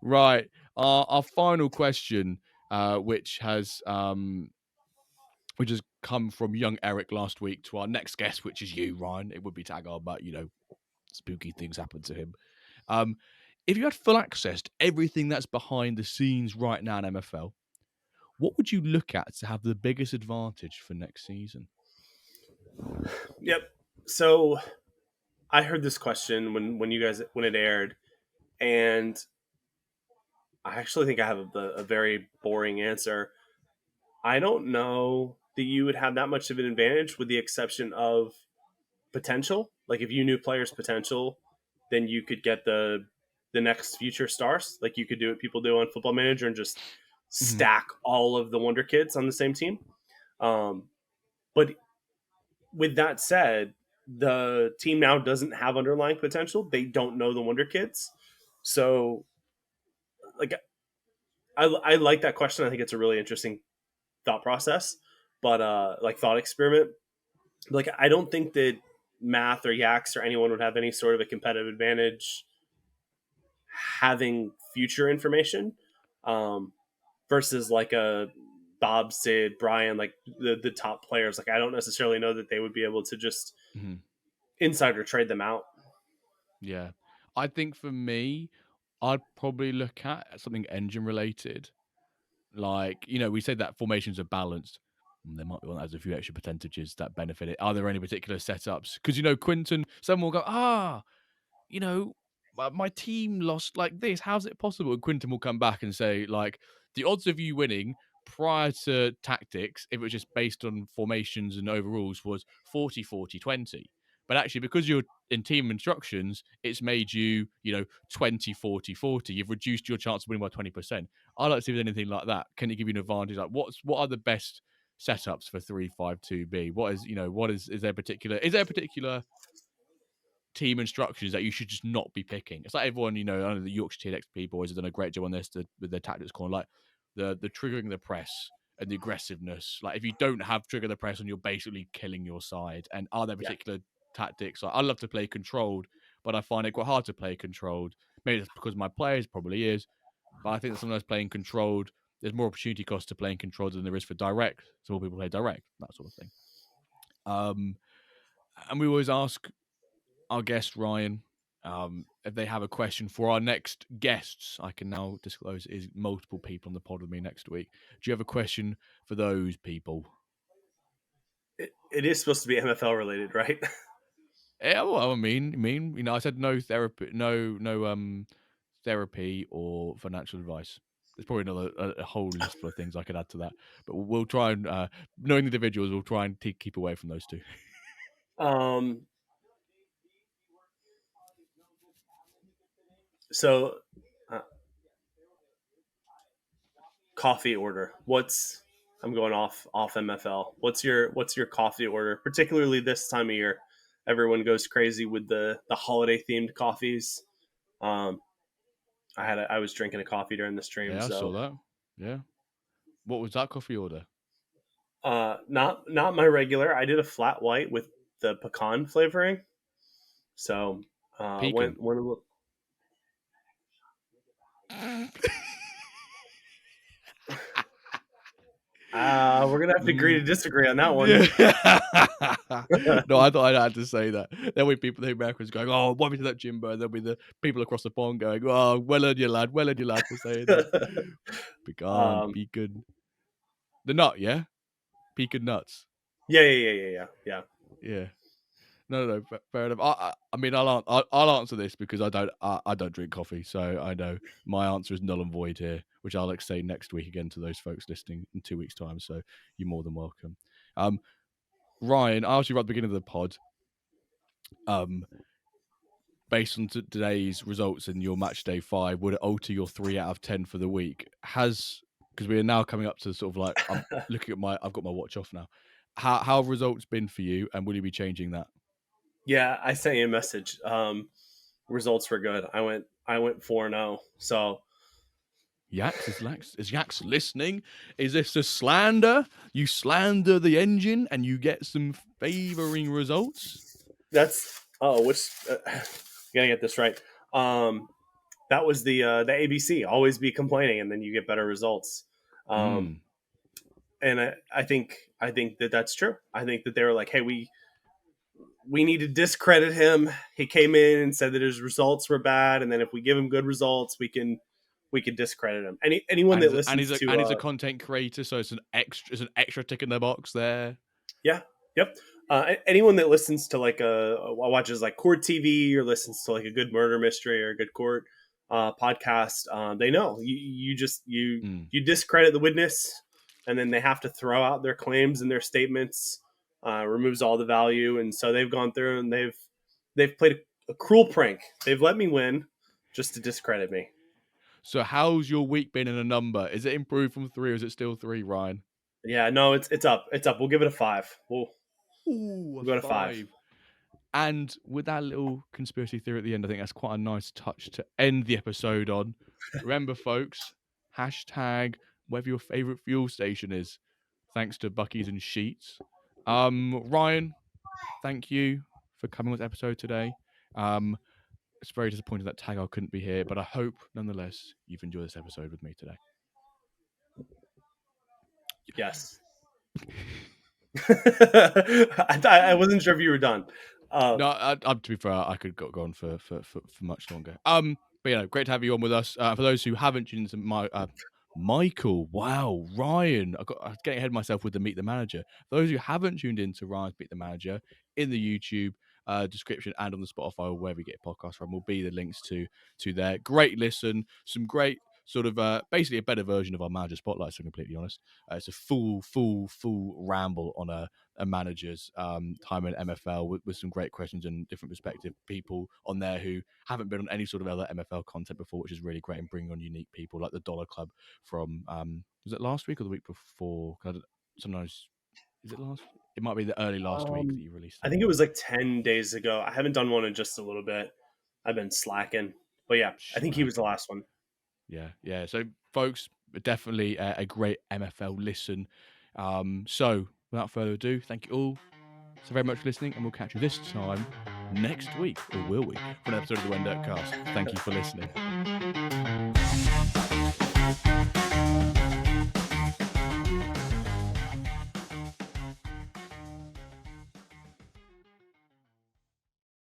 right. Our final question, which has come from young Eric last week to our next guest, which is you, Ryan. It would be Tagar, but spooky things happen to him. If you had full access to everything that's behind the scenes right now in MFL, what would you look at to have the biggest advantage for next season? Yep. So I heard this question when it aired, and I actually think I have a very boring answer. I don't know that you would have that much of an advantage, with the exception of potential. Like if you knew players' potential, then you could get the next future stars. Like you could do what people do on Football Manager and just Mm-hmm. stack all of the Wonder Kids on the same team. But with that said, the team now doesn't have underlying potential. They don't know the Wonder Kids. So, like, I like that question. I think it's a really interesting thought process, but like thought experiment. Like, I don't think that Math or Yaks or anyone would have any sort of a competitive advantage having future information, versus like a Bob, Sid, Brian, like the top players. Like, I don't necessarily know that they would be able to just Mm-hmm. insider trade them out. Yeah. I think for me, I'd probably look at something engine related. Like, we said that formations are balanced. There might be one that has a few extra percentages that benefit it. Are there any particular setups? Because, Quinton, someone will go, you know, my team lost like this. How's it possible? And Quinton will come back and say, like, the odds of you winning prior to tactics, if it was just based on formations and overrules, was 40-40-20. But actually, because you're in team instructions, it's made you, 20-40-40. You've reduced your chance of winning by 20%. I'd like to see if there's anything like that. Can it give you an advantage? Like, what are the best setups for 3-5-2-B? Is there a particular team instructions that you should just not be picking? It's like everyone, I know the Yorkshire TXP boys have done a great job on this with their tactics corner, like the triggering the press and the aggressiveness. Like if you don't have trigger the press, and you're basically killing your side. And are there Yeah. particular tactics? Like, I love to play controlled, but I find it quite hard to play controlled. Maybe it's because my players probably is, but I think that sometimes playing controlled, there's more opportunity cost to playing controlled than there is for direct. So more people play direct, that sort of thing. And we always ask our guest Ryan, if they have a question for our next guests. I can now disclose is multiple people on the pod with me next week. Do you have a question for those people? It is supposed to be MFL related, right? Yeah, well, I mean, I said no therapy, no therapy or financial advice. There's probably another a whole list full of things I could add to that, but we'll try and knowing the individuals, we'll try and keep away from those two. So, uh, coffee order. I'm going off MFL. What's your coffee order? Particularly this time of year, everyone goes crazy with the holiday themed coffees. Um, I was drinking a coffee during the stream, Yeah, I saw so that. Yeah, what was that coffee order? not my regular. I did a flat white with the pecan flavoring. So Pecan. when we're gonna have to agree to disagree on that one. No, I thought I had to say that. There'll be people in America going, "Oh, what happened to that Jimbo?" And there'll be the people across the pond going, "Oh, well done, you lad. Well done, you lad, for saying that." um, Pecan. The nut, yeah? Pecan nuts. yeah. Yeah. No, fair enough. I mean, I'll answer this because I don't drink coffee, so I know my answer is null and void here, which I'll say next week again to those folks listening in 2 weeks' time. So you're more than welcome. Ryan, I asked you right at the beginning of the pod, based on today's results in your match day 5, would it alter your 3 out of 10 for the week? Has because we are now coming up to sort of like I'm looking at I've got my watch off now. How have results been for you, and will you be changing that? Yeah, I sent you a message. Results were good. I went 4-0. So Is Yax listening? Is this a slander? You slander the engine and you get some favoring results? that's gotta get this right. That was the ABC. Always be complaining, and then you get better results. Mm. And I think that that's true. I think that they were like, hey, we need to discredit him. He came in and said that his results were bad, and then if we give him good results, we can discredit him. Anyone that listens and he's to a content creator, so it's an extra tick in the box there. yeah, yep. Anyone that listens to like watches like Court TV or listens to like a good murder mystery or a good court podcast, they know you discredit the witness, and then they have to throw out their claims and their statements, removes all the value, and so they've gone through and they've played a cruel prank. They've let me win just to discredit me. So how's your week been in a number? Is it improved from 3 or is it still 3, Ryan? Yeah, no, it's up. It's up. We'll give it a 5. We'll go to 5. And with that little conspiracy theory at the end, I think that's quite a nice touch to end the episode on. Remember, folks, hashtag wherever your favorite fuel station is. Thanks to Bucky's and Sheets. Ryan, thank you for coming with the episode today. It's very disappointing that Tagal couldn't be here, but I hope, nonetheless, you've enjoyed this episode with me today. Yes. I wasn't sure if you were done. No, to be fair, I could go on for much longer. But great to have you on with us. For those who haven't tuned into Michael, wow, Ryan, I was getting ahead of myself with the Meet the Manager. For those who haven't tuned into Ryan's Meet the Manager, in the YouTube description and on the Spotify or wherever you get your podcast from will be the links to there. Great listen, some great sort of basically a better version of our manager spotlight, to be completely honest. It's a full ramble on a manager's time in MFL with some great questions and different perspective people on there who haven't been on any sort of other MFL content before, which is really great, and bringing on unique people like the Dollar Club from was it last week or the week before? Sometimes is it last? It might be the early last week that you released. I think it was like 10 days ago. I haven't done one in just a little bit. I've been slacking, but yeah, I think he was the last one. Yeah. So, folks, definitely a great MFL listen. So, without further ado, thank you all so very much for listening, and we'll catch you this time next week, or will we, for an episode of the WenDirkCast. Thank you for listening.